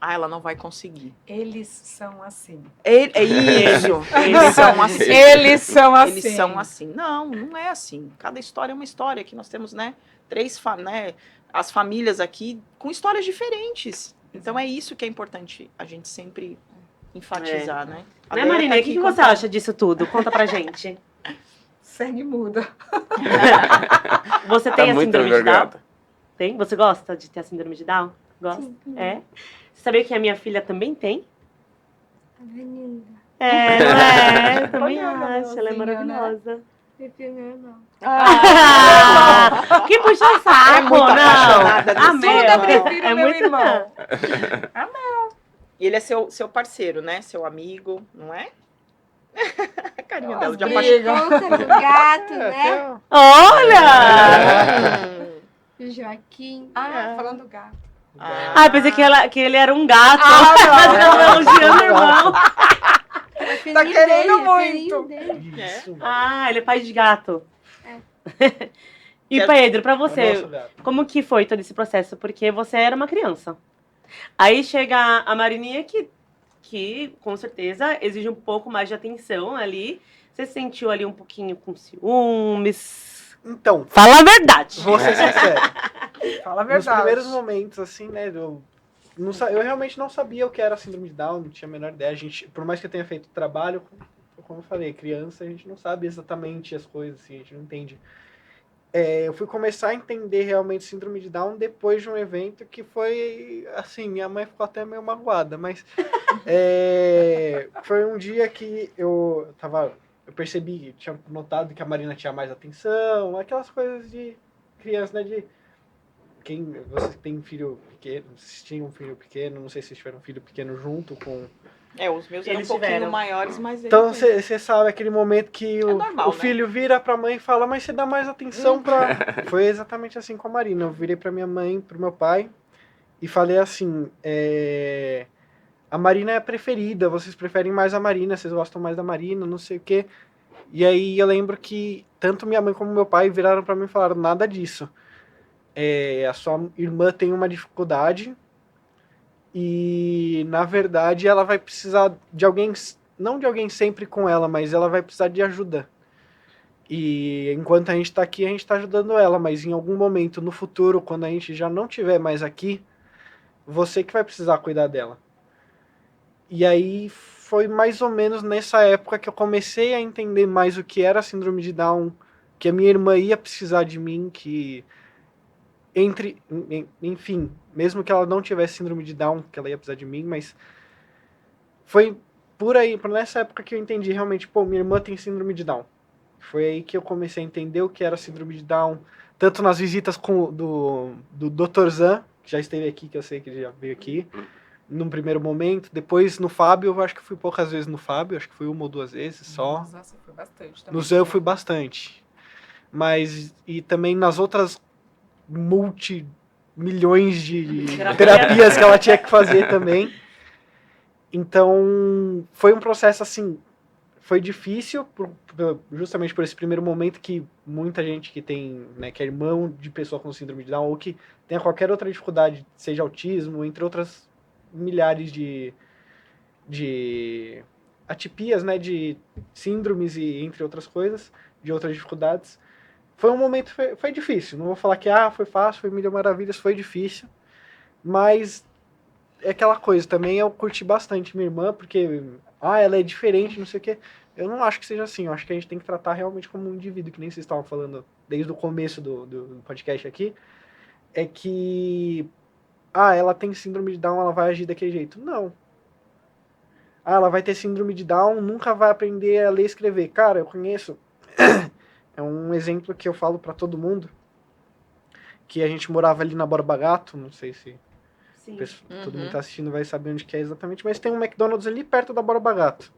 D: Ela não vai conseguir.
B: Eles são assim.
D: É isso. Eles são assim.
B: Eles são assim.
D: Eles são assim. Não é assim. Cada história é uma história. Aqui nós temos, né, as famílias aqui com histórias diferentes. Então é isso que é importante a gente sempre enfatizar, né?
A: Né, Marina? O que você acha disso tudo? Conta pra gente.
B: Segue muda.
A: Você tem a síndrome de Down?
C: envergonhada.
A: Tem? Você gosta de ter a síndrome de Down? Gosta?
F: Sim.
A: É? Você sabia que a minha filha também tem?
F: Avenida.
A: Não é? Eu também
B: Olha,
A: acho. Ela é
B: mocinha,
A: maravilhosa.
F: Prefiro meu irmão.
A: Que puxa saco,
D: É muito apaixonada
A: não.
D: desse
A: Amei,
D: irmão.
B: Prefiro
A: é
B: meu
A: muito
B: irmão.
D: E ele é seu parceiro, né? Seu amigo, não é? A carinha dela de
B: briga.
D: apaixonada.
F: Conta do gato, né?
A: Olha!
F: O Joaquim.
B: Falando do gato.
A: Ah, pensei que ele era um gato.
B: não.
A: Mas ela elogiando o irmão.
F: É filhinho
B: Tá querendo
F: dele, é filhinho
B: muito.
F: dele.
E: Isso.
A: Ah, ele é pai de gato. E
D: Quer-
A: Pedro, pra
E: É o
A: você,
E: nosso gato.
A: como que foi todo esse processo? Porque você era uma criança. Aí chega a Marininha que com certeza exige um pouco mais de atenção ali. Você se sentiu ali um pouquinho com ciúmes?
E: Então,
A: Fala a verdade.
E: vou ser sincero.
B: Fala a
E: Nos
B: verdade.
E: primeiros momentos, assim, né, eu realmente não sabia o que era síndrome de Down, não tinha a menor ideia. Por mais que eu tenha feito trabalho, como eu falei, criança, a gente não sabe exatamente as coisas, assim, a gente não entende. Eu fui começar a entender realmente síndrome de Down depois de um evento que foi, assim, minha mãe ficou até meio magoada, mas foi um dia que eu percebi, tinha notado que a Marina tinha mais atenção, aquelas coisas de criança, né, de vocês que têm filho pequeno, vocês tinham um filho pequeno, não sei se vocês tiveram um filho pequeno junto com...
D: Os meus eram um
A: Eles
D: pouquinho
A: tiveram.
D: maiores, mas
E: Então
D: eles...
E: você sabe aquele momento que
D: normal,
E: o filho vira pra mãe e fala, mas você dá mais atenção pra... Foi exatamente assim com a Marina. Eu virei pra minha mãe, pro meu pai, e falei assim, a Marina é a preferida, vocês preferem mais a Marina, vocês gostam mais da Marina, não sei o quê. E aí eu lembro que tanto minha mãe como meu pai viraram pra mim e falaram, nada disso. A sua irmã tem uma dificuldade e, na verdade, ela vai precisar de alguém, não de alguém sempre com ela, mas ela vai precisar de ajuda. E enquanto a gente tá aqui, a gente tá ajudando ela, mas em algum momento no futuro, quando a gente já não estiver mais aqui, você que vai precisar cuidar dela. E aí foi mais ou menos nessa época que eu comecei a entender mais o que era a síndrome de Down, que a minha irmã ia precisar de mim, que enfim, mesmo que ela não tivesse síndrome de Down, que ela ia precisar de mim, mas foi por aí, nessa época que eu entendi realmente, minha irmã tem síndrome de Down. Foi aí que eu comecei a entender o que era síndrome de Down, tanto nas visitas do Dr. Zan, que já esteve aqui, que eu sei que ele já veio aqui, num primeiro momento, depois no Fábio, eu acho que fui poucas vezes no Fábio, acho que fui uma ou duas vezes só.
B: Nossa, você foi bastante também.
E: No Zan eu fui bastante. Mas, e também nas outras multi-milhões de terapias que ela tinha que fazer também. Então, foi um processo assim, foi difícil, justamente por esse primeiro momento que muita gente que tem, né, que é irmão de pessoa com síndrome de Down ou que tenha qualquer outra dificuldade, seja autismo, entre outras milhares de atipias, né, de síndromes e entre outras coisas, de outras dificuldades. Foi um momento, foi difícil. Não vou falar que foi fácil, foi mil maravilhas, foi difícil. Mas é aquela coisa, também eu curti bastante minha irmã, porque ela é diferente, não sei o quê. Eu não acho que seja assim, eu acho que a gente tem que tratar realmente como um indivíduo, que nem vocês estavam falando desde o começo do podcast aqui. É que, ela tem síndrome de Down, ela vai agir daquele jeito. Não. Ela vai ter síndrome de Down, nunca vai aprender a ler e escrever. Cara, eu conheço... É um exemplo que eu falo pra todo mundo, que a gente morava ali na Borba Gato, não sei se todo mundo tá assistindo vai saber onde que é exatamente, mas tem um McDonald's ali perto da Borba Gato.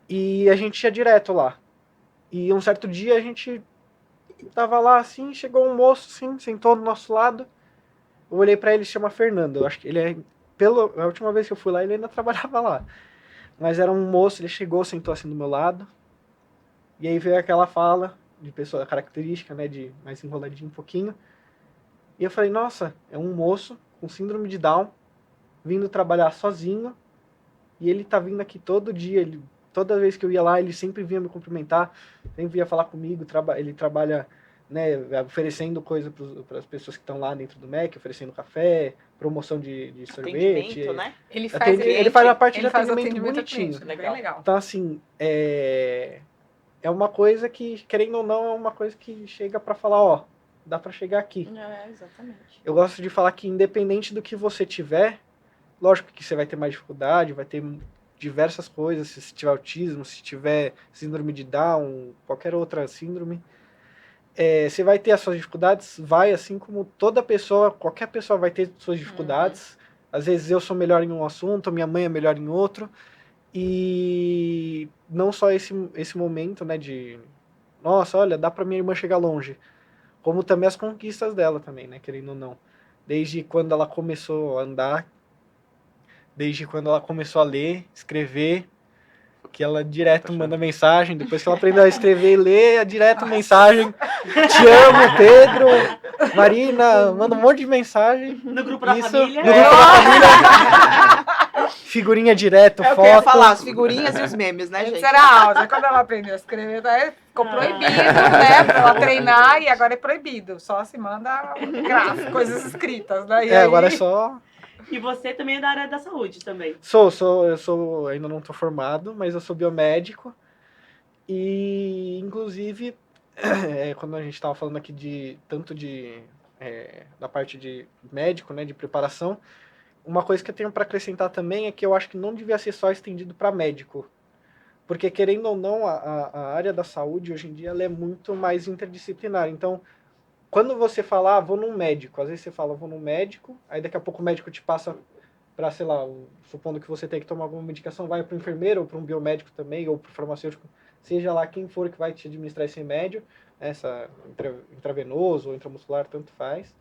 E: E a gente ia direto lá. E um certo dia a gente tava lá assim, chegou um moço assim, sentou do nosso lado. Eu olhei pra ele, se chama Fernando. Eu acho que ele a última vez que eu fui lá, ele ainda trabalhava lá. Mas era um moço, ele chegou, sentou assim do meu lado. E aí veio aquela fala de pessoa característica, né, de mais enroladinho um pouquinho. E eu falei, nossa, é um moço com síndrome de Down, vindo trabalhar sozinho, e ele tá vindo aqui todo dia, toda vez que eu ia lá, ele sempre vinha me cumprimentar, sempre vinha falar comigo, ele trabalha, né, oferecendo coisa para as pessoas que estão lá dentro do Mac, oferecendo café, promoção de sorvete.
D: Né?
B: Ele
E: faz a parte de
B: faz
E: atendimento bonitinho.
B: Legal. Legal.
E: Então, assim, é uma coisa que, querendo ou não, é uma coisa que chega pra falar, dá pra chegar aqui.
D: Exatamente.
E: Eu gosto de falar que independente do que você tiver, lógico que você vai ter mais dificuldade, vai ter diversas coisas, se tiver autismo, se tiver síndrome de Down, qualquer outra síndrome, você vai ter as suas dificuldades, assim como toda pessoa, qualquer pessoa vai ter suas dificuldades. Às vezes eu sou melhor em um assunto, minha mãe é melhor em outro. E não só esse momento, né, de nossa, olha, dá pra minha irmã chegar longe, como também as conquistas dela também, né, querendo ou não. Desde quando ela começou a andar, desde quando ela começou a ler, escrever, que ela direto manda mensagem, depois que ela aprendeu a escrever e ler, é direto mensagem, te amo, Pedro, Marina, manda um monte de mensagem.
A: No grupo da família.
E: No grupo da família. Figurinha direto, foto.
D: Eu queria falar, as figurinhas e os memes, né, gente?
B: Era áudio. Quando ela aprendeu a escrever, daí ficou proibido, né? Pra ela treinar e agora é proibido. Só se manda gráfico, coisas escritas. Daí
E: agora é só...
A: E você também é da área da saúde também.
E: Eu ainda não tô formado, mas eu sou biomédico. E, inclusive, quando a gente estava falando aqui da parte de médico, né, de preparação, uma coisa que eu tenho para acrescentar também é que eu acho que não devia ser só estendido para médico. Porque, querendo ou não, a área da saúde, hoje em dia, ela é muito mais interdisciplinar. Então, quando você fala, vou num médico, às vezes você fala, vou num médico, aí daqui a pouco o médico te passa para, sei lá, supondo que você tem que tomar alguma medicação, vai para o enfermeiro ou para um biomédico também, ou para o farmacêutico, seja lá quem for que vai te administrar esse remédio, intravenoso ou intramuscular, tanto faz.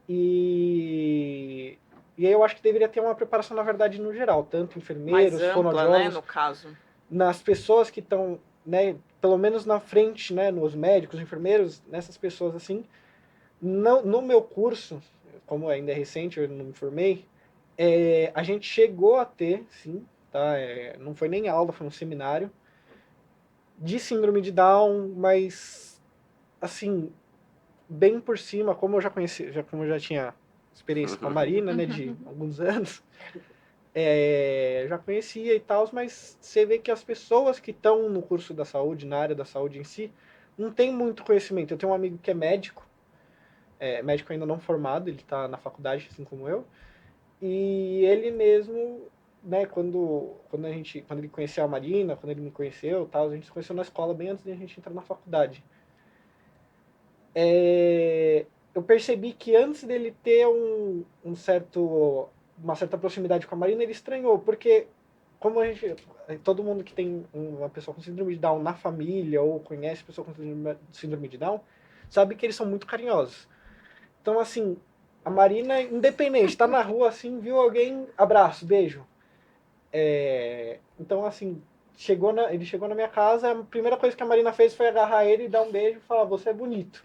E: E aí eu acho que deveria ter uma preparação, na verdade, no geral, tanto
D: Mais
E: enfermeiros,
D: ampla, né,
E: fonoaudiólogos,
D: no caso.
E: nas pessoas que estão, né, pelo menos na frente, né, nos médicos, enfermeiros, nessas pessoas assim. No meu curso, como ainda é recente, eu não me formei, a gente chegou a ter, sim, tá? Não foi nem aula, foi um seminário de síndrome de Down, mas assim, bem por cima, como eu já conheci, como eu já tinha experiência com a Marina, né, de alguns anos, já conhecia e tal, mas você vê que as pessoas que estão no curso da saúde, na área da saúde em si, não tem muito conhecimento. Eu tenho um amigo que é médico ainda não formado, ele está na faculdade, assim como eu, e ele mesmo, né, quando ele conheceu a Marina, quando ele me conheceu, tal, a gente se conheceu na escola bem antes de a gente entrar na faculdade. Eu percebi que antes dele ter uma certa proximidade com a Marina, ele estranhou, porque como todo mundo que tem uma pessoa com síndrome de Down na família ou conhece pessoa com síndrome de Down, sabe que eles são muito carinhosos. Então, assim, a Marina, independente, tá na rua, assim, viu alguém, abraço, beijo. Então, assim, ele chegou na minha casa, a primeira coisa que a Marina fez foi agarrar ele e dar um beijo e falar, você é bonito.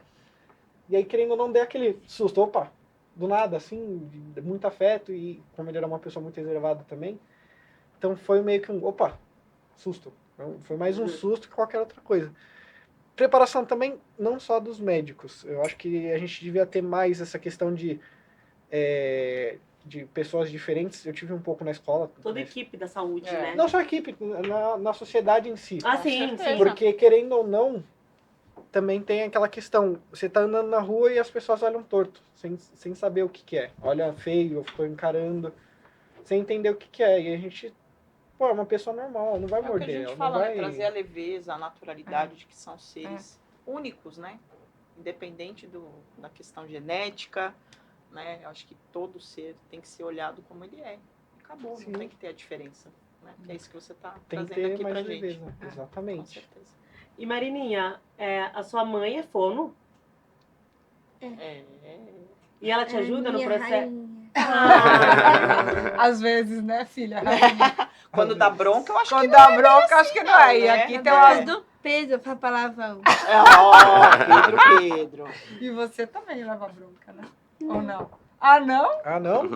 E: E aí, querendo ou não, dei aquele susto, opa, do nada, assim, de muito afeto, e como ele era uma pessoa muito reservada também, então foi meio que opa, susto. Foi mais um susto que qualquer outra coisa. Preparação também, não só dos médicos. Eu acho que a gente devia ter mais essa questão de pessoas diferentes. Eu tive um pouco na escola.
A: Toda equipe da saúde, né?
E: Não só a equipe, na sociedade em si.
A: Ah, sim, sim.
E: Porque, querendo ou não, também tem aquela questão, você tá andando na rua e as pessoas olham torto, sem saber o que é. Olha feio, ficou encarando, sem entender o que é. E a gente, é uma pessoa normal, não vai morder.
D: É o que a gente
E: ela
D: fala,
E: não vai...
D: né? Trazer a leveza, a naturalidade de que são seres únicos, né? Independente da questão genética, né? Eu acho que todo ser tem que ser olhado como ele é. Acabou,
E: Sim.
D: não tem que ter a diferença. Né? Que é isso que você está
E: Tem que
D: trazendo
E: ter
D: aqui
E: mais
D: pra
E: leveza,
D: gente. Com
E: exatamente.
D: certeza.
A: E Marininha, a sua mãe é fono? E ela te ajuda no
F: minha
A: processo?
F: rainha.
B: Às vezes, né, filha?
D: Quando dá bronca, eu acho que
B: Quando
D: não
B: dá
D: é bem
B: bronca,
D: assim,
B: acho que não é. E
D: né?
B: aqui tem
F: Depois
B: umas...
F: do peso pra palavrão.
D: Pedro.
B: E você também leva bronca, né? Ou não? Ah, não?
E: Ah, não?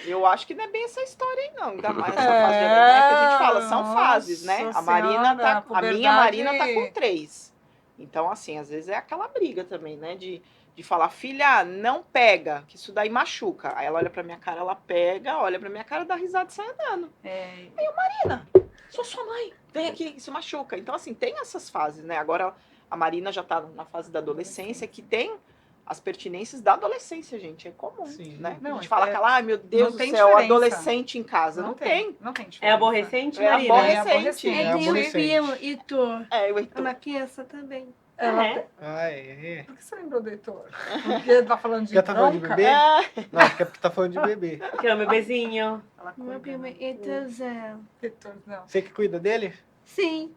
D: Eu acho que não é bem essa história aí, não. Ainda mais essa fase de né? Que a gente fala, são fases, né?
B: Nossa
D: A Marina
B: Senhora,
D: a minha Marina tá
B: puberdade.
D: com 3. Então, assim, às vezes é aquela briga também, né? De falar, filha, não pega, que isso daí machuca. Aí ela olha pra minha cara, ela pega, olha pra minha cara, dá risada e sai andando. Aí eu, Marina, sou sua mãe, vem aqui, isso machuca. Então, assim, tem essas fases, né? Agora a Marina já tá na fase da adolescência, que tem as pertinências da adolescência, gente. É comum,
E: Sim.
D: né?
B: Não,
D: a gente fala aquela, ai meu Deus
B: não
D: do
B: tem
D: céu,
B: diferença.
D: adolescente em casa. Não tem.
B: Não tem diferença.
A: É aborrecente,
D: É
A: Marina?
D: aborrecente.
F: É,
E: É
F: tem um
E: aborrecente.
F: primo e tu.
D: É, o
F: É
D: Heitor.
F: uma criança também.
B: Ela
A: É?
B: tem-
E: Ah.
B: Por que você lembrou do Heitor? Porque tá falando de
E: Porque tá falando de
B: bronca?
E: bebê?
D: É.
E: Não, acho que é porque tá falando de bebê.
A: Que é o bebezinho.
B: Ela
F: Meu
B: cuida,
F: primo
B: né?
F: é Heitor.
B: Heitor, não.
E: Você que cuida dele?
F: Sim.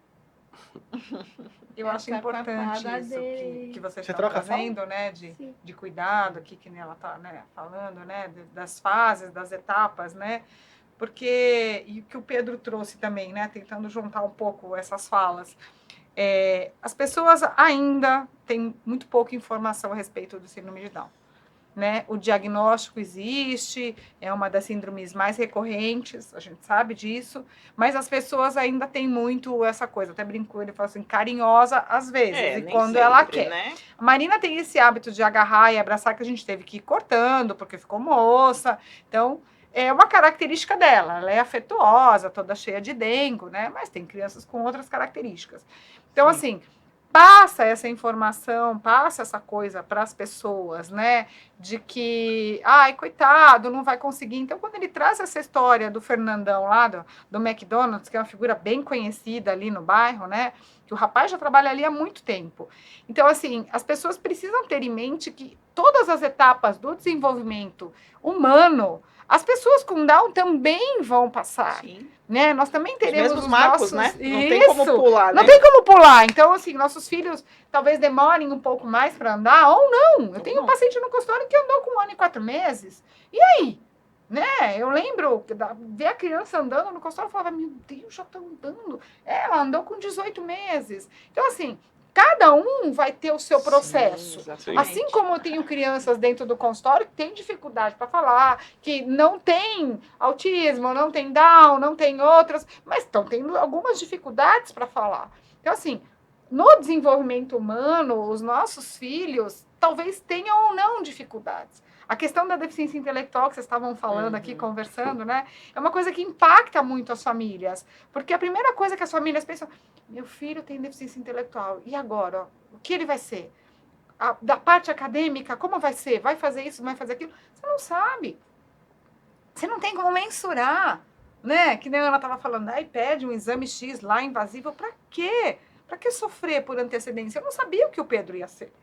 B: Eu acho
F: Essa
B: importante
F: papada
B: isso
F: dele.
B: que você
E: Você
B: está
E: troca a
B: trazendo, né?
F: Sim.
B: De cuidado aqui, que nem ela está, né, falando, né? Das fases, das etapas, né? Porque, e o que o Pedro trouxe também, né? Tentando juntar um pouco essas falas. As pessoas ainda têm muito pouca informação a respeito do síndrome de Down. né? O diagnóstico existe, é uma das síndromes mais recorrentes, a gente sabe disso, mas as pessoas ainda têm muito essa coisa, até brincou, ele fala assim, carinhosa às vezes, e
D: nem
B: quando ela
D: sempre,
B: quer.
D: né?
B: A Marina tem esse hábito de agarrar e abraçar que a gente teve que ir cortando, porque ficou moça, então é uma característica dela, ela é afetuosa, toda cheia de dengo, né? Mas tem crianças com outras características. Então, assim, passa essa informação, passa essa coisa para as pessoas, né? De que, ai, coitado, não vai conseguir. Então, quando ele traz essa história do Fernandão lá, do McDonald's, que é uma figura bem conhecida ali no bairro, né? Que o rapaz já trabalha ali há muito tempo. Então, assim, as pessoas precisam ter em mente que todas as etapas do desenvolvimento humano, as pessoas com Down também vão passar.
D: Sim.
B: Né? Nós também teremos
D: Os mesmos
B: os
D: marcos,
B: nossos...
D: né? Não tem como pular, né?
B: Não tem como pular. Então, assim, nossos filhos talvez demorem um pouco mais para andar, ou não. Eu tenho um paciente no consultório que andou com 1 ano e 4 meses. E aí? Né? Eu lembro, ver a criança andando no consultório, eu falava, meu Deus, já está andando. Ela andou com 18 meses. Então, assim, cada um vai ter o seu processo.
D: Sim,
B: assim como eu tenho crianças dentro do consultório que têm dificuldade para falar, que não tem autismo, não tem Down, não tem outras, mas estão tendo algumas dificuldades para falar. Então, assim, no desenvolvimento humano, os nossos filhos talvez tenham ou não dificuldades. A questão da deficiência intelectual que vocês estavam falando aqui, conversando, né? É uma coisa que impacta muito as famílias. Porque a primeira coisa que as famílias pensam, meu filho tem deficiência intelectual, e agora? O que ele vai ser? Da parte acadêmica, como vai ser? Vai fazer isso, vai fazer aquilo? Você não sabe. Você não tem como mensurar, né? Que nem ela estava falando, aí pede um exame X lá, invasivo, para quê? Para que sofrer por antecedência? Eu não sabia o que o Pedro ia ser.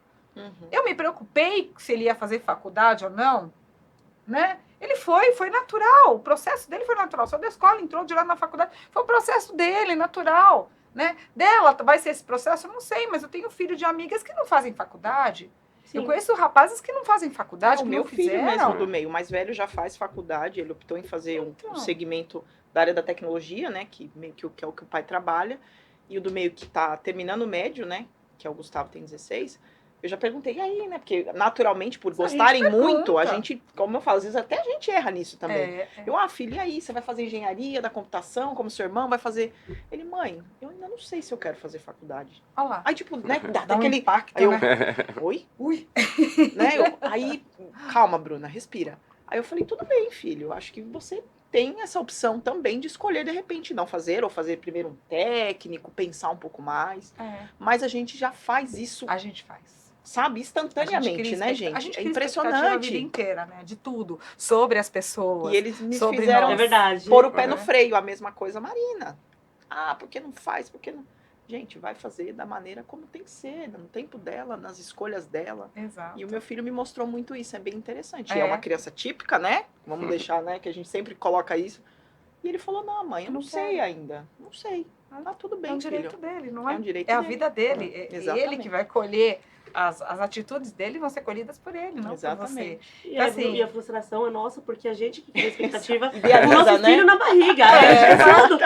B: Eu me preocupei se ele ia fazer faculdade ou não, né? Ele foi natural, o processo dele foi natural. Saiu da escola, entrou direto na faculdade, foi o processo dele, natural, né? Dela vai ser esse processo, eu não sei, mas eu tenho filho de amigas que não fazem faculdade. Sim. Eu conheço rapazes que não fazem faculdade,
D: o
B: que
D: meu
B: não
D: filho
B: fizeram.
D: mesmo do meio, o mais velho já faz faculdade, ele optou em fazer um segmento da área da tecnologia, né? Que meio que é o que o pai trabalha, e o do meio que está terminando o médio, né? Que é o Gustavo, tem 16. Eu já perguntei, e aí, né? Porque, naturalmente, por gostarem muito, a gente, como eu falo, às vezes até a gente erra nisso também. Filho, e aí? Você vai fazer engenharia da computação, como seu irmão vai fazer? Ele, mãe, eu ainda não sei se eu quero fazer faculdade.
B: Olha lá.
D: Aí, tipo, né? Dá
B: um
D: aquele
B: impacto,
D: aí eu,
B: né?
D: Oi?
B: Ui.
D: Né? Aí, calma, Bruna, respira. Aí eu falei, tudo bem, filho, eu acho que você tem essa opção também de escolher, de repente, não fazer, ou fazer primeiro um técnico, pensar um pouco mais. Mas a gente já faz isso.
B: A gente faz.
D: Sabe, instantaneamente, né, gente?
B: A gente
D: é
B: cria
D: impressionante.
B: a vida inteira, né? De tudo. Sobre as pessoas.
D: E eles me
B: sobre
D: fizeram
B: nós.
A: É verdade.
D: pôr o pé no freio. A mesma coisa a Marina. Ah, por que não faz? Por que não... Gente, vai fazer da maneira como tem que ser, no tempo dela, nas escolhas dela.
B: Exato.
D: E o meu filho me mostrou muito isso, é bem interessante. É uma criança típica, né? Vamos deixar, né, que a gente sempre coloca isso. E ele falou, não, mãe, eu não sei ainda. Não sei. Tá tudo bem,
B: é um direito
D: filho.
B: dele, não é?
D: É um direito
B: é a
D: dele.
B: vida dele. É ele que vai colher. As atitudes dele vão ser colhidas por ele, não por você.
A: E,
B: então, assim,
A: e a frustração é nossa, porque a gente que cria expectativa
D: Idealiza,
A: o nosso
D: né?
A: filho na barriga.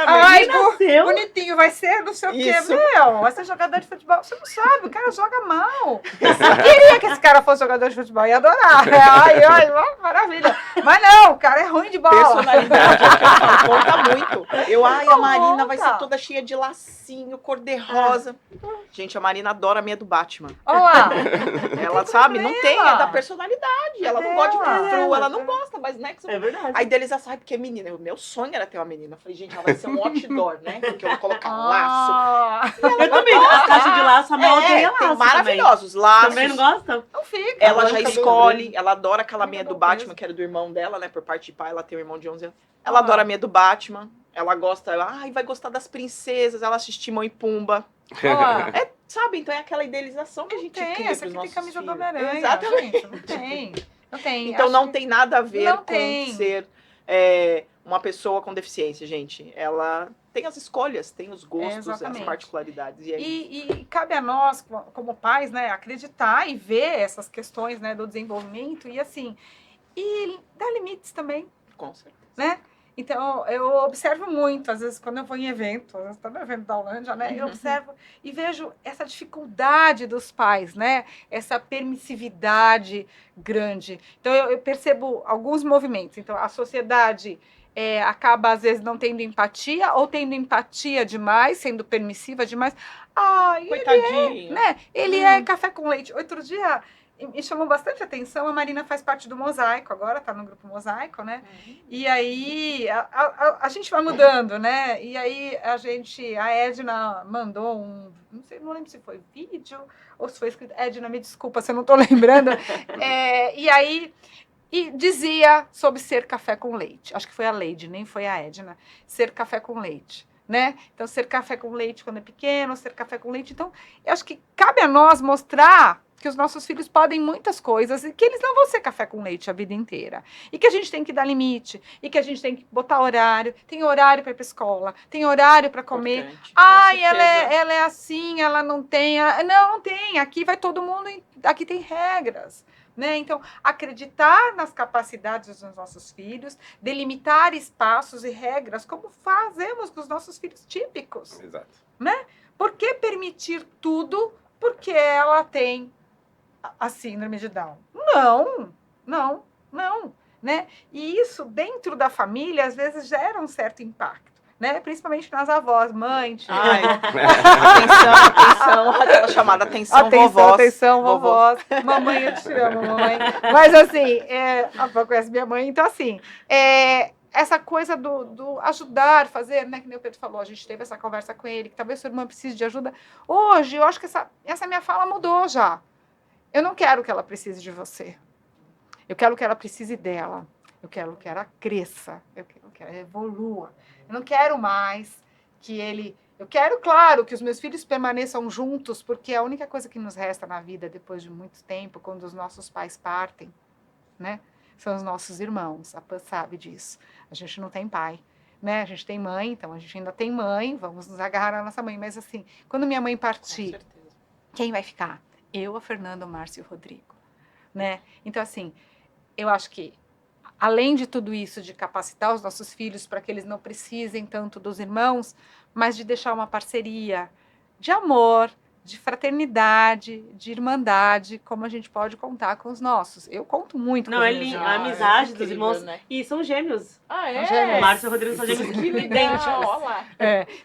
A: Ai, nasceu.
B: Bonitinho, vai ser não sei o quê. Meu, vai ser jogador de futebol. Você não sabe, o cara joga mal. Eu queria que esse cara fosse jogador de futebol, ia adorar. Ai, maravilha. Mas não, o cara é ruim de bola.
D: Personalidade, é o que eu falo, conta muito. A Marina
B: Conta.
D: vai ser toda cheia de lacinho, cor de rosa. Gente, a Marina adora a meia do Batman.
B: Olha lá.
D: Ela sabe, não tem, é da personalidade. Ela não gosta de
B: dela.
D: frufru, ela não gosta, mas né, que
A: É verdade.
D: a idealização, porque menina, o meu sonho era ter uma menina. Eu falei, gente, ela vai ser um outdoor, né? Porque eu vou colocar um laço.
A: Eu também, as caixas de laço, a Mel odeia laço
D: tem maravilhosos laços.
A: Também não gosta?
B: Não fica.
D: Ela
E: Ela
D: já
E: fica
D: escolhe, ela adora aquela meia do
B: cabelo
D: Batman,
B: preso.
D: que era do irmão dela, né? Por parte de pai, ela tem um irmão de 11 anos. Ela adora a meia do Batman. Ela gosta, vai gostar das princesas, ela assiste Timão e Pumba.
B: Olha lá.
D: Sabe? Então é aquela idealização que a gente
B: Tem,
D: cria
B: essa
D: pros
B: aqui tem
D: nossos
B: camisa do
D: filhos.
B: Homem-Aranha.
D: Exatamente.
B: Gente, não tem. Não tem.
D: Então
B: Acho
D: não
B: que
D: tem nada a ver
B: não
D: com
B: tem.
D: ser uma pessoa com deficiência, gente. Ela tem as escolhas, tem os gostos, as
B: Exatamente.
D: particularidades. E é isso.
B: E cabe a nós, como pais, né, acreditar e ver essas questões, né, do desenvolvimento e assim, e dar limites também,
D: Com certeza.
B: né? Então, eu observo muito, às vezes, quando eu vou em evento, às vezes estou no evento da Holândia, né? Eu observo e vejo essa dificuldade dos pais, né? Essa permissividade grande. Então, eu percebo alguns movimentos. Então, a sociedade acaba, às vezes, não tendo empatia ou tendo empatia demais, sendo permissiva demais.
D: Coitadinho.
B: Né? Ele é café com leite. Outro dia me chamou bastante atenção, a Marina faz parte do Mosaico, agora está no grupo Mosaico, né? E aí a gente vai mudando, né? E aí a Edna mandou não sei, não lembro se foi vídeo ou se foi escrito. Edna, me desculpa se eu não estou lembrando. E dizia sobre ser café com leite. Acho que foi a Leide, nem foi a Edna. Ser café com leite. Né? Então, ser café com leite quando é pequeno, ser café com leite. Então, eu acho que cabe a nós mostrar que os nossos filhos podem muitas coisas e que eles não vão ser café com leite a vida inteira. E que a gente tem que dar limite, e que a gente tem que botar horário. Tem horário para ir para a escola, tem horário para comer.
D: Importante, com
B: Ai,
D: certeza.
B: ela é assim, ela não tem. Não tem. Aqui vai todo mundo, aqui tem regras. Né? Então, acreditar nas capacidades dos nossos filhos, delimitar espaços e regras, como fazemos com os nossos filhos típicos.
C: Exato.
B: Né? Por que permitir tudo porque ela tem a síndrome de Down? Não. Né? E isso, dentro da família, às vezes gera um certo impacto. Né? Principalmente nas avós, mãe, tia.
D: Ai, atenção, aquela chamada atenção, vovós.
B: Atenção, vovós. Mamãe, eu te amo, mamãe. Mas assim, a avó conhece minha mãe, então assim, essa coisa do ajudar, fazer, né, que nem o Pedro falou, a gente teve essa conversa com ele, que talvez sua irmã precise de ajuda. Hoje, eu acho que essa minha fala mudou já. Eu não quero que ela precise de você. Eu quero que ela precise dela. Eu quero que ela cresça. Eu quero que ela evolua. Eu não quero mais que ele... Eu quero, claro, que os meus filhos permaneçam juntos, porque é a única coisa que nos resta na vida, depois de muito tempo, quando os nossos pais partem, né? São os nossos irmãos. A Pan sabe disso. A gente não tem pai, né? A gente tem mãe, então a gente ainda tem mãe, vamos nos agarrar à nossa mãe. Mas assim, quando minha mãe partir, quem vai ficar? Eu, a Fernanda, o Márcio e o Rodrigo, né? Então, assim, eu acho que além de tudo isso, de capacitar os nossos filhos para que eles não precisem tanto dos irmãos, mas de deixar uma parceria de amor, de fraternidade, de irmandade, como a gente pode contar com os nossos. Eu conto muito com os meus irmãos.
A: A amizade dos
D: incrível,
A: irmãos.
D: né?
A: E são gêmeos.
D: Ah,
B: São gêmeos.
A: O Márcio e o Rodrigo são gêmeos idênticos.
D: Olha lá.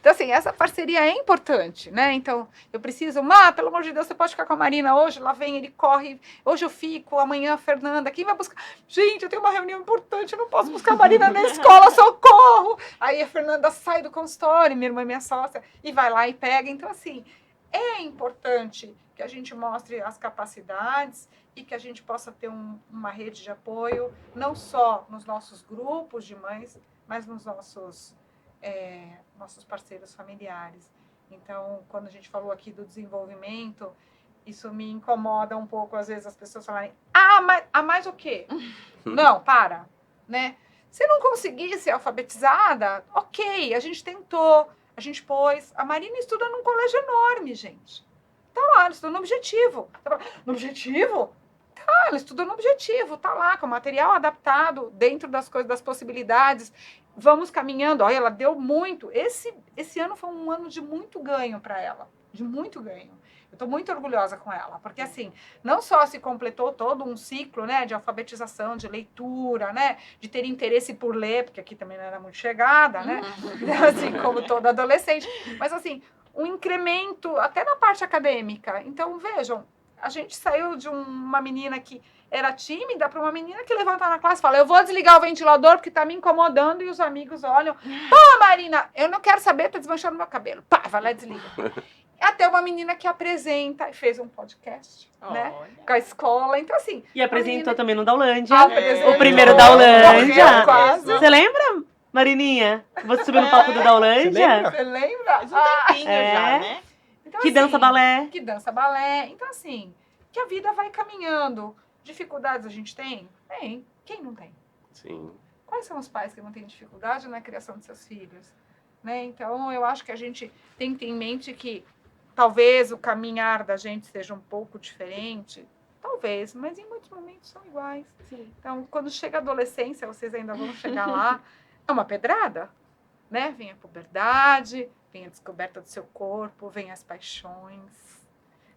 B: Então, assim, essa parceria é importante, né? Então, eu preciso... pelo amor de Deus, você pode ficar com a Marina hoje? Lá vem, ele corre. Hoje eu fico, amanhã a Fernanda. Quem vai buscar? Gente, eu tenho uma reunião importante, eu não posso buscar a Marina na escola, socorro! Aí a Fernanda sai do consultório, minha irmã é minha sócia, e vai lá e pega. Então, assim, é importante que a gente mostre as capacidades e que a gente possa ter uma rede de apoio, não só nos nossos grupos de mães, mas nos nossos parceiros familiares. Então, quando a gente falou aqui do desenvolvimento, isso me incomoda um pouco, às vezes, as pessoas falarem, mais o quê? Não, para, né? Se não conseguir ser alfabetizada, ok, a gente tentou, a gente pôs. A Marina estuda num colégio enorme, gente. Tá lá, ela estuda no Objetivo. No Objetivo? Tá, ela estuda no Objetivo, tá lá, com material adaptado, dentro das coisas, das possibilidades. Vamos caminhando. Olha, ela deu muito. Esse ano foi um ano de muito ganho para ela. De muito ganho. Eu estou muito orgulhosa com ela, porque assim, não só se completou todo um ciclo, né, de alfabetização, de leitura, né, de ter interesse por ler, porque aqui também não era muito chegada, né, assim como toda adolescente, mas assim, um incremento até na parte acadêmica. Então, vejam, a gente saiu de uma menina que era tímida para uma menina que levanta na classe e fala, eu vou desligar o ventilador porque está me incomodando, e os amigos olham, pá, Marina, eu não quero saber, tá desmanchando meu cabelo. Pá, vai lá e desliga. Até uma menina que apresenta e fez um podcast, né, com a escola. Então, assim...
A: E apresentou também no da Holândia.
B: Apresentou.
A: O primeiro da Holândia.
B: Morreu quase.
A: Você lembra, Marininha? Você subiu no palco do da Holândia?
B: Você lembra?
D: Faz um tempinho já, né?
B: Então,
A: Que
B: assim,
A: dança balé.
B: Que dança balé. Então, assim, que a vida vai caminhando. Dificuldades a gente tem? Tem. Quem não tem?
C: Sim.
B: Quais são os pais que não têm dificuldade na criação de seus filhos? Né? Então, eu acho que a gente tem que ter em mente que talvez o caminhar da gente seja um pouco diferente. Talvez, mas em muitos momentos são iguais.
A: Sim.
B: Então, quando chega a adolescência, vocês ainda vão chegar lá, é uma pedrada, né? Vem a puberdade, vem a descoberta do seu corpo, vem as paixões,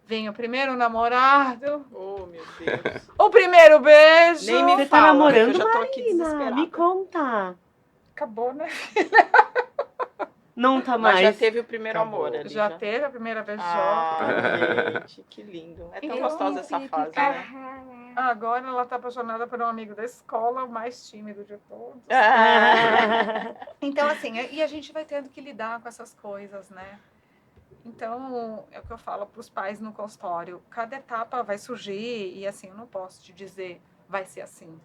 B: vem o primeiro namorado,
D: Oh, meu Deus.
B: o primeiro beijo.
D: Nem me
A: Você tá
D: fala,
A: namorando,
D: eu já tô aqui
A: Marina?
D: desesperada.
A: Me conta.
B: Acabou, né?
A: Não tá
D: Mas
A: mais.
D: já teve o primeiro
E: Acabou.
D: amor ali.
B: Já teve a primeira vez
D: Gente, que lindo. É tão
B: Então,
D: gostosa essa fase, né?
B: Agora ela tá apaixonada por um amigo da escola, o mais tímido de todos. Então, assim, e a gente vai tendo que lidar com essas coisas, né? Então, é o que eu falo para os pais no consultório. Cada etapa vai surgir e, assim, eu não posso te dizer vai ser assim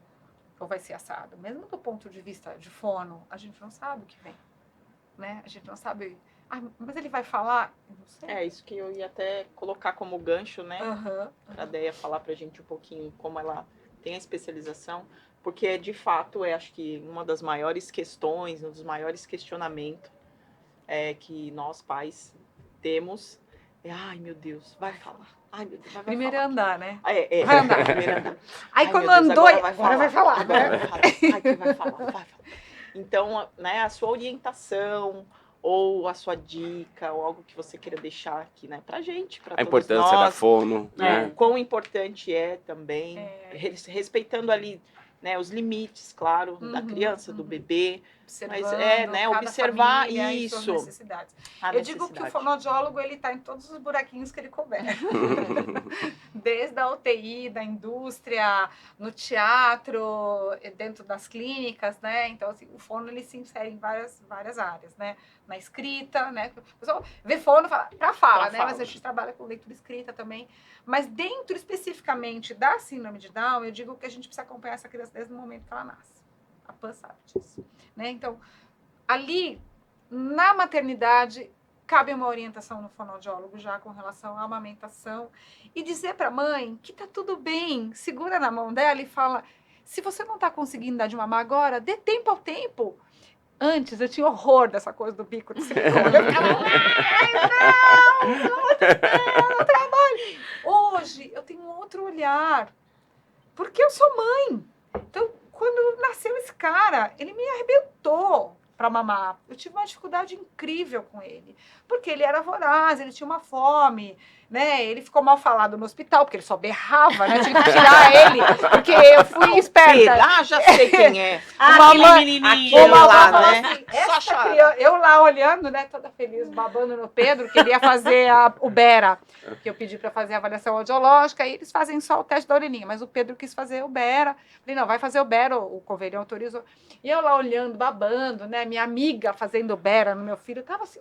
B: ou vai ser assado. Mesmo do ponto de vista de fono, a gente não sabe o que vem, né? A gente não sabe... Ah, mas ele vai falar? Eu não sei.
D: É isso que eu ia até colocar como gancho, né?
B: Aham.
D: Para a Deia falar pra gente um pouquinho como ela tem a especialização, porque de fato acho que uma das maiores questões, um dos maiores questionamentos que nós pais temos é, ai meu Deus, vai falar. Ai meu Deus, vai
B: Primeiro é
D: falar.
B: andar, né?
D: Vai andar. Primeiro andar.
B: Aí
D: Ai,
B: quando
D: meu Deus,
B: andou,
D: agora
B: vai falar, né?
D: Agora vai falar. Ai, que vai falar, vai falar. Então, né, a sua orientação ou a sua dica ou algo que você queira deixar aqui, né, pra gente, pra
C: A
D: todos
C: importância da
D: nós,
C: fono,
D: né,
C: né?
D: quão importante é também, respeitando ali, né, os limites, claro, da criança, do bebê, mas né,
B: cada
D: observar
B: família e suas
D: isso.
B: necessidades.
D: A
B: Eu digo que o
D: necessidade.
B: fonoaudiólogo ele está em todos os buraquinhos que ele couber. Desde a UTI, da indústria, no teatro, dentro das clínicas, né? Então, assim, o fono ele se insere em várias áreas, né? Na escrita, né? O pessoal vê fono para fala, né? Mas a gente trabalha com leitura escrita também. Mas dentro especificamente da síndrome de Down, eu digo que a gente precisa acompanhar essa criança desde o momento que ela nasce. A Pan sabe disso, né? Então, ali, na maternidade, cabe uma orientação no fonoaudiólogo já com relação à amamentação e dizer para a mãe que tá tudo bem, segura na mão dela e fala, se você não tá conseguindo dar de mamar agora, dê tempo ao tempo. Antes eu tinha horror dessa coisa do bico de silicone. Eu ficava, não trabalho. Hoje eu tenho um outro olhar, porque eu sou mãe. Então, quando nasceu esse cara, ele me arrebentou para mamar. Eu tive uma dificuldade incrível com ele, porque ele era voraz, ele tinha uma fome, né? Ele ficou mal falado no hospital, porque ele só berrava, né? Eu tive que tirar ele, porque eu fui esperta.
D: Já sei quem é.
A: Aquele
B: Uma
A: menininho
B: Uma
D: lá,
B: falou
D: né?
B: assim,
D: Só
B: essa
D: chora.
B: criança, eu lá olhando, né, toda feliz, babando no Pedro, que ele ia fazer o Bera, que eu pedi para fazer a avaliação audiológica, e eles fazem só o teste da orelhinha, mas o Pedro quis fazer o Bera. Falei, não, vai fazer o Bera, o convênio autorizou. E eu lá olhando, babando, né, minha amiga fazendo o Bera no meu filho, eu tava assim,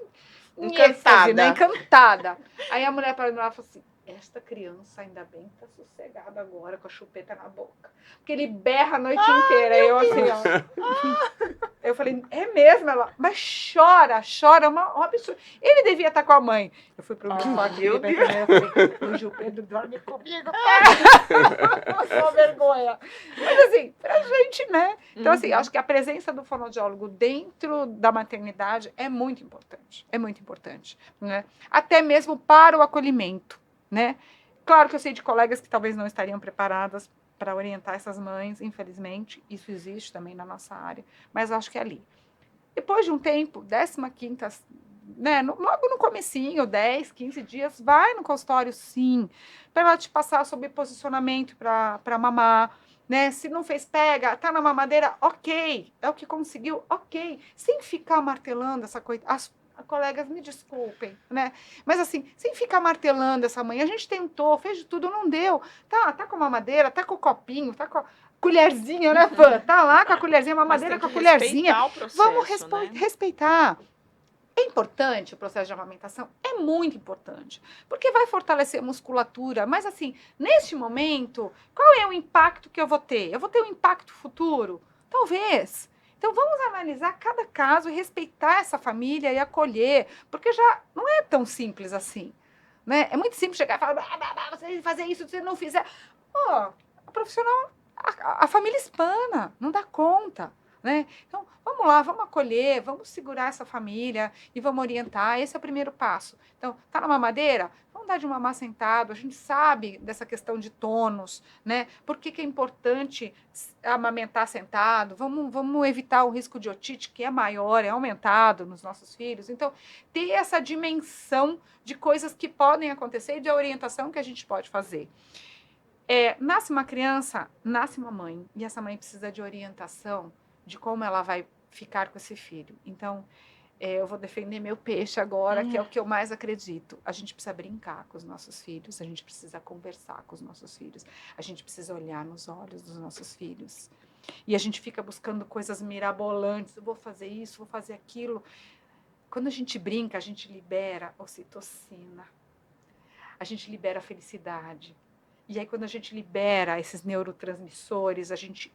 D: Encantada.
B: né, encantada. Aí a mulher parou lá e falou assim, esta criança ainda bem que tá sossegada agora com a chupeta na boca. Porque ele berra a noite inteira. Eu assim, ó. Eu falei, é mesmo? Ela, mas chora, é um absurdo. Ele devia estar com a mãe. Eu fui pro meu quarto,
D: meu
B: liguei pra enfermeira, eu falei, hoje o Pedro dorme comigo. Só vergonha. Mas assim, pra gente, né? Então, assim, acho que a presença do fonoaudiólogo dentro da maternidade é muito importante. É muito importante, né? Até mesmo para o acolhimento, né? Claro que eu sei de colegas que talvez não estariam preparadas para orientar essas mães, infelizmente, isso existe também na nossa área, mas acho que é ali. Depois de um tempo, 15ª, né, logo no comecinho, 10, 15 dias, vai no consultório, sim, para ela te passar sobre posicionamento para mamar, né? Se não fez pega, tá na mamadeira, ok, é o que conseguiu, ok, sem ficar martelando essa coisa. As colegas, me desculpem, né? Mas assim, sem ficar martelando essa mãe, a gente tentou, fez de tudo, não deu. Tá com a mamadeira, tá com o copinho, tá com a colherzinha, né, Pan? Tá lá com a colherzinha, a mamadeira com a colherzinha. Vamos respeitar. É importante o processo de amamentação? É muito importante, porque vai fortalecer a musculatura, mas assim, neste momento, qual é o impacto que eu vou ter? Eu vou ter um impacto futuro? Talvez. Então, vamos analisar cada caso e respeitar essa família e acolher, porque já não é tão simples assim, né? É muito simples chegar e falar, você tem que fazer isso, se você não fizer... a profissional, a família espana, não dá conta, né? Então, vamos lá, vamos acolher, vamos segurar essa família e vamos orientar, esse é o primeiro passo. Então, tá na mamadeira? Vamos dar de mamar sentado, a gente sabe dessa questão de tônus, né? Por que é importante amamentar sentado? Vamos evitar o risco de otite, que é maior, é aumentado nos nossos filhos. Então, ter essa dimensão de coisas que podem acontecer e de orientação que a gente pode fazer. Nasce uma criança, nasce uma mãe, e essa mãe precisa de orientação de como ela vai ficar com esse filho. Então, eu vou defender meu peixe agora, que é o que eu mais acredito. A gente precisa brincar com os nossos filhos, a gente precisa conversar com os nossos filhos, a gente precisa olhar nos olhos dos nossos filhos. E a gente fica buscando coisas mirabolantes, eu vou fazer isso, vou fazer aquilo. Quando a gente brinca, a gente libera ocitocina, a gente libera a felicidade. E aí, quando a gente libera esses neurotransmissores, a gente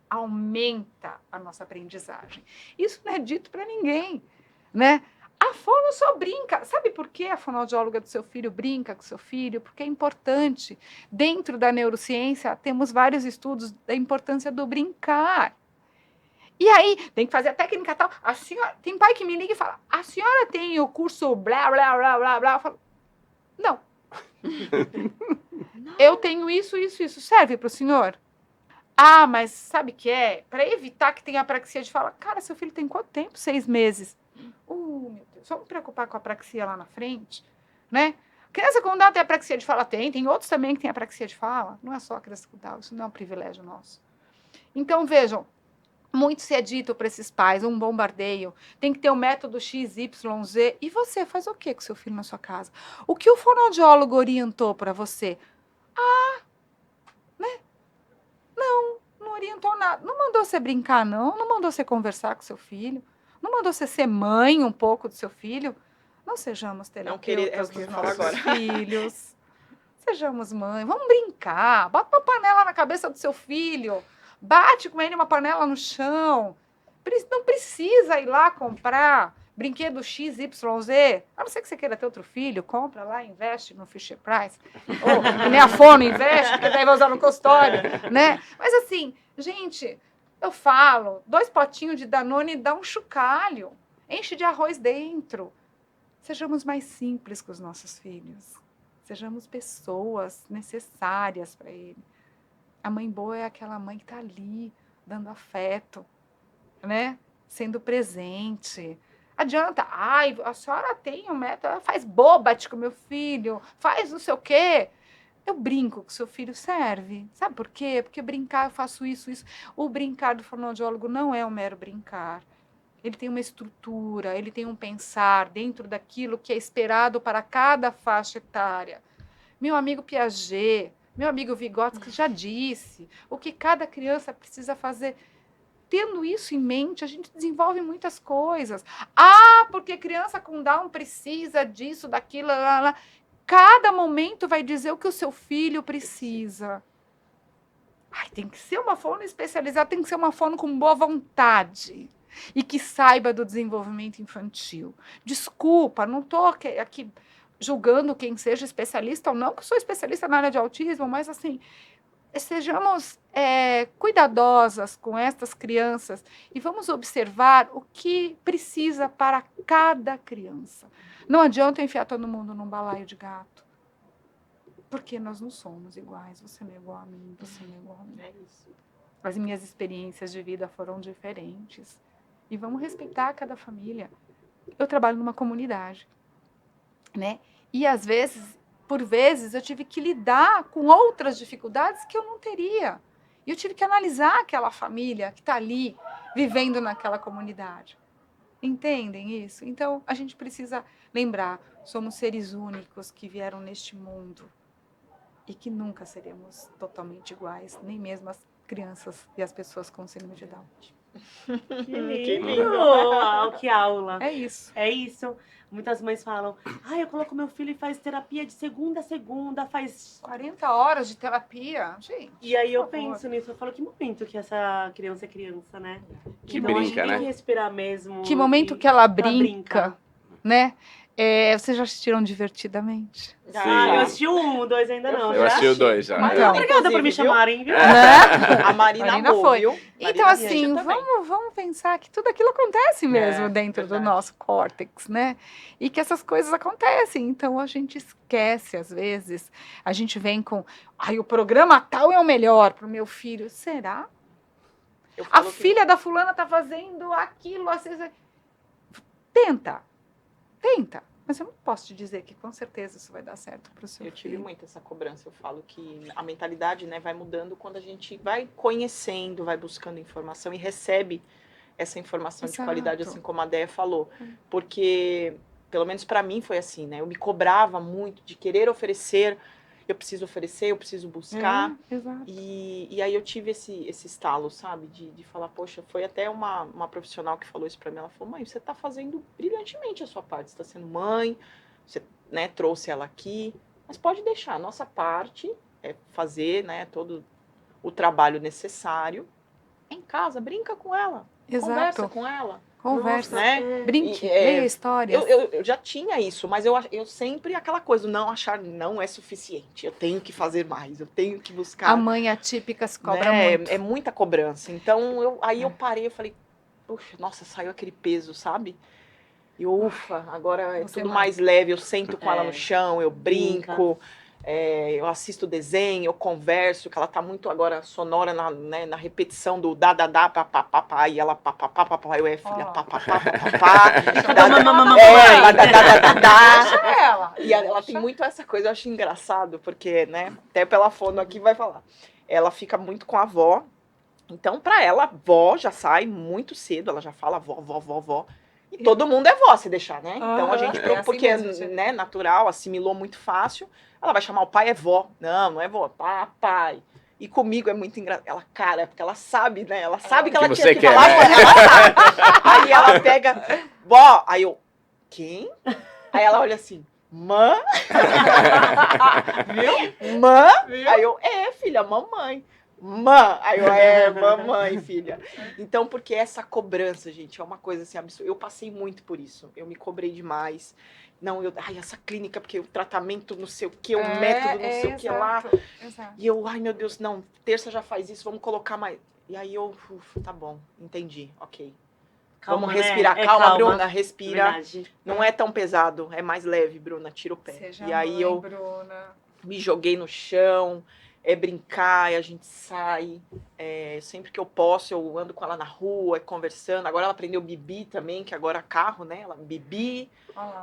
B: aumenta a nossa aprendizagem. Isso não é dito para ninguém, né? A fono só brinca. Sabe por que a fonoaudióloga do seu filho brinca com seu filho? Porque é importante. Dentro da neurociência, temos vários estudos da importância do brincar. E aí, tem que fazer a técnica tal. A senhora, tem pai que me liga e fala, a senhora tem o curso blá, blá, blá, blá, blá. Eu falo, não. Eu tenho isso. Serve para o senhor? Ah, mas sabe o que é? Para evitar que tenha apraxia de fala. Cara, seu filho tem quanto tempo? 6 meses. Meu Deus, vamos me preocupar com a apraxia lá na frente, né? Criança com Down tem apraxia de fala? Tem outros também que têm apraxia de fala. Não é só a criança com Down, isso não é um privilégio nosso. Então, vejam, muito se é dito para esses pais, um bombardeio, tem que ter o método XYZ. E você faz o que com seu filho na sua casa? O que o fonoaudiólogo orientou para você? Não orientou nada. Não mandou você brincar, não mandou você conversar com seu filho. Não mandou você ser mãe um pouco do seu filho. Não sejamos terapeutas dos nossos filhos. Sejamos mãe. Vamos brincar. Bota uma panela na cabeça do seu filho. Bate com ele uma panela no chão. Não precisa ir lá comprar brinquedo XYZ. A não ser que você queira ter outro filho, compra lá, investe no Fisher Price. Ou nem a Fono investe, porque daí vai usar no consultório, né? Mas assim, gente, eu falo, 2 potinhos de Danone dá um chocalho. Enche de arroz dentro. Sejamos mais simples com os nossos filhos. Sejamos pessoas necessárias para ele. A mãe boa é aquela mãe que está ali, dando afeto, né? Sendo presente. Adianta, a senhora tem um método, faz bobat com meu filho, faz não sei o quê. Eu brinco com seu filho, serve. Sabe por quê? Porque brincar, eu faço isso. O brincar do fonoaudiólogo não é um mero brincar. Ele tem uma estrutura, ele tem um pensar dentro daquilo que é esperado para cada faixa etária. Meu amigo Piaget, meu amigo Vygotsky já disse o que cada criança precisa fazer. Tendo isso em mente, a gente desenvolve muitas coisas. Porque criança com Down precisa disso, daquilo, lá, lá. Cada momento vai dizer o que o seu filho precisa. Tem que ser uma fono especializada, tem que ser uma fono com boa vontade e que saiba do desenvolvimento infantil. Desculpa, não estou aqui julgando quem seja especialista ou não, que eu sou especialista na área de autismo, mas assim, sejamos cuidadosas com estas crianças e vamos observar o que precisa para cada criança. Não adianta eu enfiar todo mundo num balaio de gato, porque nós não somos iguais. Você não é igual a mim, você não é igual a mim.
D: É isso.
B: As minhas experiências de vida foram diferentes e vamos respeitar cada família. Eu trabalho numa comunidade, né? E às vezes, por vezes, eu tive que lidar com outras dificuldades que eu não teria. E eu tive que analisar aquela família que está ali, vivendo naquela comunidade. Entendem isso? Então, a gente precisa lembrar, somos seres únicos que vieram neste mundo e que nunca seremos totalmente iguais, nem mesmo as crianças e as pessoas com síndrome de Down.
A: Que lindo!
D: lindo.
A: Que aula!
B: É isso.
A: É isso. Muitas mães falam, eu coloco meu filho e faz terapia de segunda a segunda, faz...
B: 40 horas de terapia, gente.
A: E aí eu
B: por favor.
A: penso nisso, eu falo, que momento que essa criança é criança, né?
C: Que
A: Então, a gente
C: brinca,
A: tem
C: né?
A: que respirar mesmo.
B: Que momento que ela
A: brinca.
B: brinca, né? Vocês já assistiram Divertidamente?
C: Sim.
A: Eu assisti o 1, o 2 ainda não.
C: Eu assisti o 2 já.
D: Mas
B: Então.
A: Obrigada por me
D: inclusive, viu?
A: chamarem, viu?
B: Né?
D: A Marina
B: Marina
D: amou,
B: foi.
D: viu?
B: Então,
D: Marina
B: assim,
D: assistiu também.
B: vamos pensar que tudo aquilo acontece mesmo dentro do
D: verdade.
B: nosso córtex, né? E que essas coisas acontecem. Então, a gente esquece, às vezes. A gente vem com, o programa tal é o melhor para o meu filho. Será?
D: Eu
B: A
D: falo que-
B: filha da fulana tá fazendo aquilo. Assim, tenta. Mas eu não posso te dizer que com certeza isso vai dar certo para o seu
D: Eu tive
B: filho.
D: muito essa cobrança. Eu falo que a mentalidade, né, vai mudando quando a gente vai conhecendo, vai buscando informação e recebe essa informação de
B: Exato.
D: qualidade, assim como a Déia falou. Porque, pelo menos para mim foi assim, né? Eu me cobrava muito de querer oferecer, eu preciso buscar.
B: Exato.
D: E aí eu tive esse estalo, sabe? De falar, poxa, foi até uma profissional que falou isso pra mim. Ela falou, mãe, você tá fazendo brilhantemente a sua parte. Você tá sendo mãe, você, né, trouxe ela aqui. Mas pode deixar, a nossa parte é fazer, né, todo o trabalho necessário. Em casa, brinca com ela, conversa
B: Exato.
D: com ela.
B: Conversa.
D: Né?
B: Brinque,
D: E,
B: leia histórias.
D: Eu já tinha isso, mas eu sempre aquela coisa, não é suficiente. Eu tenho que fazer mais, eu tenho que buscar.
B: A mãe atípica se cobra
D: né?
B: muito.
D: É muita cobrança. Então, eu parei, eu falei, puxa, nossa, saiu aquele peso, sabe? E ufa, agora é
B: Você
D: tudo
B: mãe.
D: mais leve, eu sento com ela
A: É.
D: no chão, eu brinco, eu assisto desenho, eu converso, que ela tá muito agora sonora na repetição do dá, pá, e ela pá, eu filha, pá,
B: Deixa ela.
D: e ela tem muito essa coisa, eu acho engraçado, porque, né, até pela fono aqui vai falar. Ela fica muito com a avó, então pra ela, vó já sai muito cedo, ela já fala vó. E todo mundo é vó, se deixar, né? Então a gente,
B: É assim
D: porque
B: mesmo, gente.
D: né, natural, assimilou muito fácil, ela vai chamar o pai é vó. Não é vó, papai. E comigo é muito engraçado. Ela, cara, porque ela sabe, né? Ela sabe que ela
C: Que
D: tinha
C: você
D: que
C: quer,
D: falar,
C: né?
D: mas ela sabe. Aí ela pega, vó, aí eu, quem? Aí ela olha assim, mã? Viu? Mã? Aí eu, filha, mamãe. Mãe, aí eu, mamãe, filha. Então, porque essa cobrança, gente, é uma coisa assim absurda. Eu passei muito por isso. Eu me cobrei demais. Não, essa clínica, porque o tratamento não sei o que, o método não sei o que lá.
B: Exato.
D: E eu, ai meu Deus, não, terça já faz isso, vamos colocar mais. E aí eu, tá bom, entendi, ok.
A: Calma,
D: Vamos
A: né?
D: respirar,
A: É,
D: calma,
A: calma.
D: Bruna, respira.
A: Verdade.
D: Não é tão pesado, é mais leve, Bruna, tira o pé.
B: Seja
D: E aí
B: mãe,
D: eu
B: Bruna.
D: me joguei no chão, brincar, e a gente sai. Sempre que eu posso, eu ando com ela na rua, conversando. Agora ela aprendeu Bibi também, que agora é carro, né? Ela Bibi,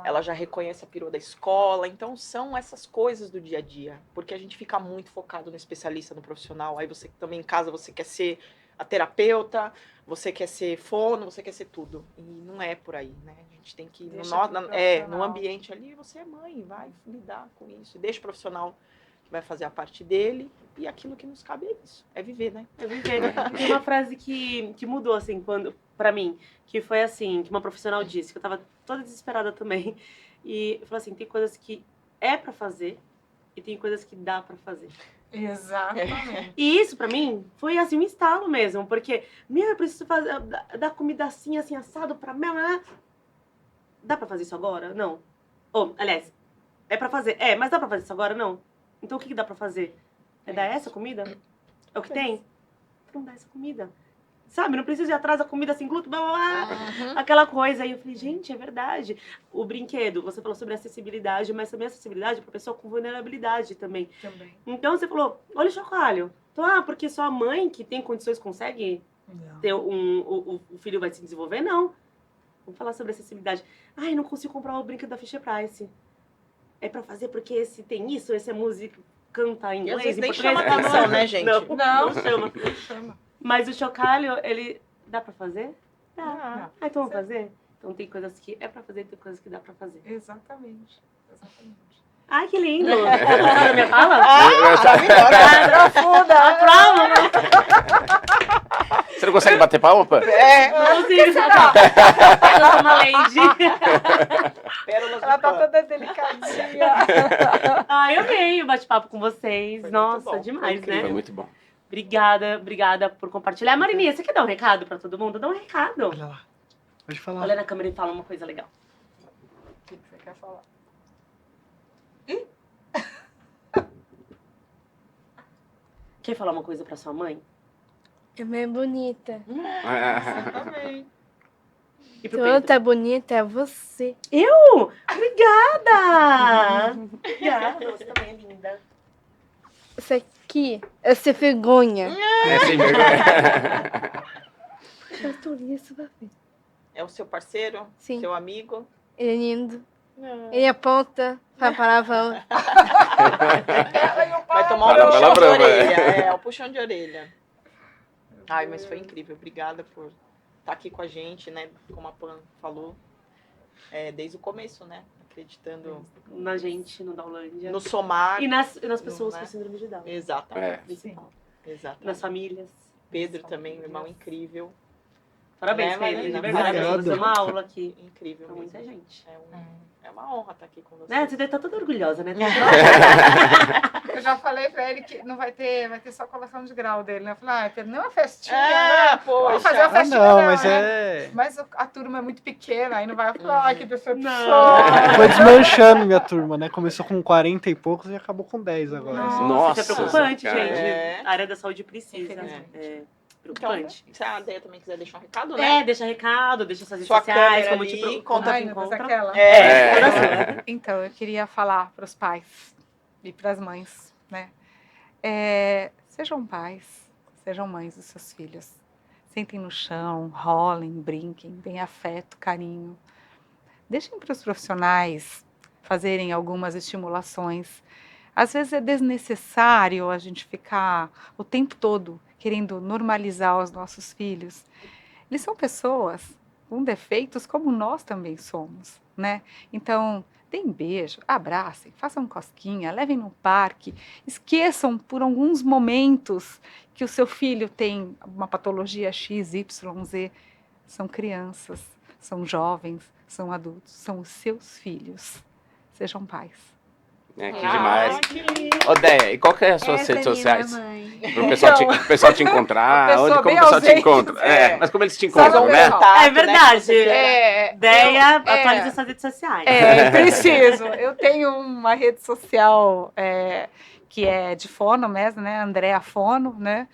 D: ela já reconhece a perua da escola. Então são essas coisas do dia a dia. Porque a gente fica muito focado no especialista, no profissional. Aí você também em casa, você quer ser a terapeuta, você quer ser fono, você quer ser tudo. E não é por aí, né? A gente tem que...
B: Deixa pro
D: no
B: profissional.
D: ambiente ali, você é mãe, vai lidar com isso. Deixa o profissional que vai fazer a parte dele, e aquilo que nos cabe é isso, é viver, né?
A: É viver, né? Tem uma frase que mudou, assim, pra mim, que foi assim, que uma profissional disse, que eu tava toda desesperada também, e falou assim, tem coisas que é pra fazer, e tem coisas que dá pra fazer.
B: Exatamente.
A: E isso, pra mim, foi assim, um estalo mesmo, porque, eu preciso fazer, dar comida assim, assado pra mim, dá pra fazer isso agora? Não. Aliás, é pra fazer, mas dá pra fazer isso agora? Não. Então o que dá pra fazer? É dar essa comida? É o que tem? Então dá essa comida. Sabe, não precisa ir atrás da comida sem glúten, blá, blá, blá, aquela coisa. Aí eu falei, gente, é verdade. O brinquedo, você falou sobre acessibilidade, mas também acessibilidade para pessoa com vulnerabilidade também. Então você falou, olha o chocalho. Então, porque só a mãe que tem condições consegue ter o filho vai se desenvolver? Não. Vamos falar sobre acessibilidade. Ai, não consigo comprar o brinquedo da Fisher Price. É pra fazer porque esse tem isso, esse é música, canta em
D: E às
A: inglês,
D: vezes
A: em
D: nem
A: português.
D: chama atenção, né, gente?
A: Não chama. Mas o chocalho, ele dá pra fazer? Dá. Então vamos fazer? Então tem coisas que é pra fazer e tem coisas que dá pra fazer.
B: Exatamente.
A: Ai, que lindo! Gostaram da minha fala?
B: Profunda.
A: Aprova!
C: Você não consegue bater palma, pô?
A: Não consigo, eu sou uma lady.
D: Pérolas
B: Ela
D: do
B: tá
D: Pan.
B: toda delicadinha.
A: Ai, eu amei o bate-papo com vocês.
D: Foi muito
A: Nossa,
D: bom, foi
A: demais,
D: incrível.
C: Foi
A: né?
C: muito bom.
A: Obrigada por compartilhar. Marininha, você quer dar um recado pra todo mundo? Dá um recado.
E: Olha lá. Pode falar.
A: Olha na câmera e fala uma coisa legal.
B: quer falar.
A: Quer falar uma coisa pra sua mãe?
F: É bem bonita.
D: Também.
A: E pro
F: Toda
A: Pedro?
F: bonita é você.
A: Obrigada! Obrigada, você também é linda.
F: Isso aqui é ser vergonha.
C: É sem vergonha.
F: Eu tô isso, vai ver.
D: É o seu parceiro?
F: Sim.
D: Seu amigo?
F: Ele é lindo. Ele aponta pra palavrão.
D: Vai tomar um
C: Fala
D: puxão de
C: palavrão, vai.
D: orelha. É, o puxão de orelha. Ai, mas foi incrível. Obrigada por estar aqui com a gente, né? Como a Pan falou. Desde o começo, né? Acreditando
A: Na gente, no Daulândia.
D: no somar.
A: E nas pessoas
D: né?
A: com síndrome de Down.
D: Exatamente.
C: É.
A: Principal.
D: Exatamente.
A: Nas famílias.
D: Pedro também, um irmão incrível.
A: Parabéns,
D: Né,
A: Pedro, de
D: Marina?
A: verdade.
E: Obrigado.
A: Você é uma aula aqui
D: Incrível
A: pra
D: mesmo.
A: muita gente.
D: É uma honra estar aqui com você.
A: Né? Você deve estar toda orgulhosa, né?
B: Eu já falei pra ele que não vai ter só colação de grau dele, né? Eu falei, Pedro, não é uma festinha,
D: É,
B: né?
D: poxa.
B: Vamos fazer uma
E: Ah,
B: festinha,
E: não, mas
B: né?
E: é.
B: Mas a turma é muito pequena, aí não vai falar, ai, que decepção.
A: Não.
E: Foi desmanchando minha turma, né? Começou com 40 e poucos e acabou com 10 agora.
C: Nossa,
A: isso é preocupante,
C: cara.
A: gente.
D: É.
A: A área da saúde precisa.
B: Infelizmente.
A: É
D: Então,
A: preocupante.
D: se a Deia também quiser deixar um recado, né?
A: Deixa recado, deixa suas redes
D: Sua
A: sociais,
D: câmera
A: como
D: ali,
A: te
D: conta-
B: Ai, meu Deus,
A: encontra.
B: aquela.
C: É.
B: Então, eu queria falar para os pais e para as mães, né? Sejam pais, sejam mães dos seus filhos. Sentem no chão, rolem, brinquem, deem afeto, carinho. Deixem para os profissionais fazerem algumas estimulações. Às vezes é desnecessário a gente ficar o tempo todo querendo normalizar os nossos filhos. Eles são pessoas com defeitos como nós também somos, né? Então, deem beijo, abracem, façam cosquinha, levem no parque, esqueçam por alguns momentos que o seu filho tem uma patologia X, Y, Z. São crianças, são jovens, são adultos, são os seus filhos. Sejam pais.
C: Que demais.
D: que lindo.
C: Ô, Deia, e qual que é as suas redes sociais? Pro pessoal te encontrar?
B: Uma pessoa
C: Como
B: bem
C: o pessoal te
B: ausente.
C: encontra? Mas como eles te
B: Sabe
C: encontram,
B: o
C: né?
B: pessoal?
A: É verdade. Ideia,
B: eu-
A: atualiza suas redes sociais.
B: Preciso. Eu tenho uma rede social que é de fono mesmo, né? Andréa Fono, né?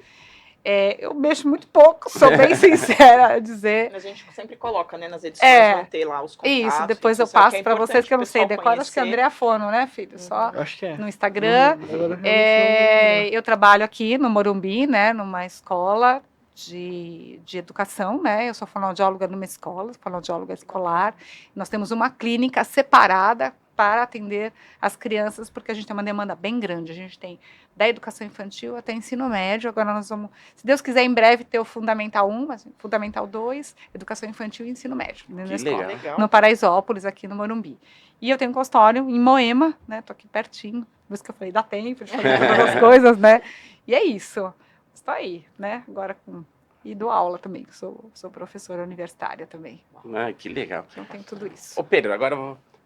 B: Eu mexo muito pouco, sou bem sincera a dizer.
D: A gente sempre coloca, né, nas edições, vão ter lá os contatos.
B: Isso, depois eu
D: social,
B: passo
D: é
B: para vocês que eu não sei.
D: importante o
B: Decora, acho que é
D: pessoal
B: Andréa Fono, né, filho? Só
E: Eu acho que é.
B: no Instagram.
E: Agora realmente
B: Eu trabalho aqui no Morumbi, né, numa escola de educação, né? Eu sou fonoaudióloga numa escola, fonoaudióloga escolar. Nós temos uma clínica separada para atender as crianças, porque a gente tem uma demanda bem grande. A gente tem da educação infantil até ensino médio. Agora nós vamos, se Deus quiser, em breve ter o Fundamental 1, Fundamental 2, educação infantil e ensino médio dentro da
C: Que
B: escola.
C: legal.
D: Legal.
B: No Paraisópolis, aqui no Morumbi. E eu tenho um consultório em Moema, né? Tô aqui pertinho. Por isso que eu falei, dá tempo de fazer todas as coisas, né? E é isso. Estou aí, né? Agora com... E dou aula também, sou professora universitária também.
C: Que legal.
B: Então tem tudo isso.
C: Ô, Pedro, agora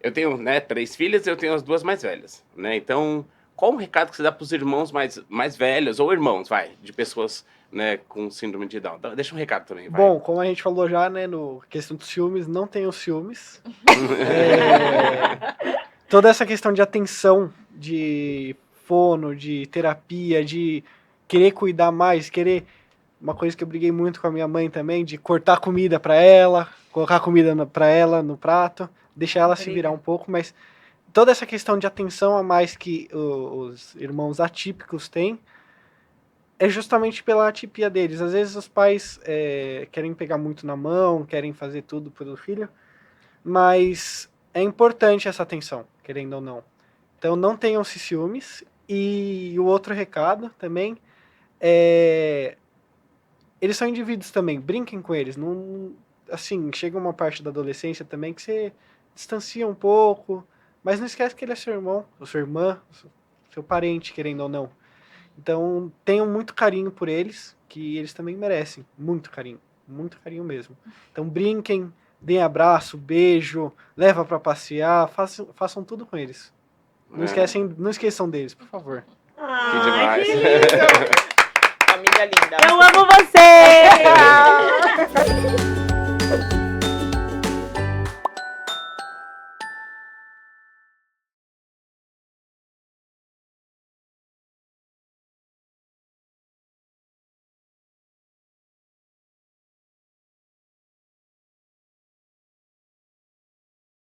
C: eu tenho, né, 3 filhas e eu tenho as 2 mais velhas, né? Então, qual o recado que você dá para os irmãos mais velhos, ou irmãos, de pessoas, né, com síndrome de Down? Deixa um recado também, vai.
E: Bom, como a gente falou já, né, no questão dos ciúmes, não tenham ciúmes. Toda essa questão de atenção, de fono, de terapia, de querer cuidar mais, uma coisa que eu briguei muito com a minha mãe também, de cortar comida pra ela, colocar comida pra ela no prato, deixar ela se virar um pouco, mas toda essa questão de atenção a mais que os irmãos atípicos têm, é justamente pela atipia deles. Às vezes os pais querem pegar muito na mão, querem fazer tudo pelo filho, mas é importante essa atenção, querendo ou não. Então não tenham ciúmes. E o outro recado também eles são indivíduos também, brinquem com eles. Não, assim, chega uma parte da adolescência também que você distancia um pouco, mas não esquece que ele é seu irmão, ou sua irmã, seu parente, querendo ou não. Então, tenham muito carinho por eles, que eles também merecem. Muito carinho mesmo. Então, brinquem, deem abraço, beijo, leva pra passear, façam tudo com eles. Não esqueçam deles, por favor.
C: Que demais.
A: Que lindo.
D: Família linda.
A: Eu amo você!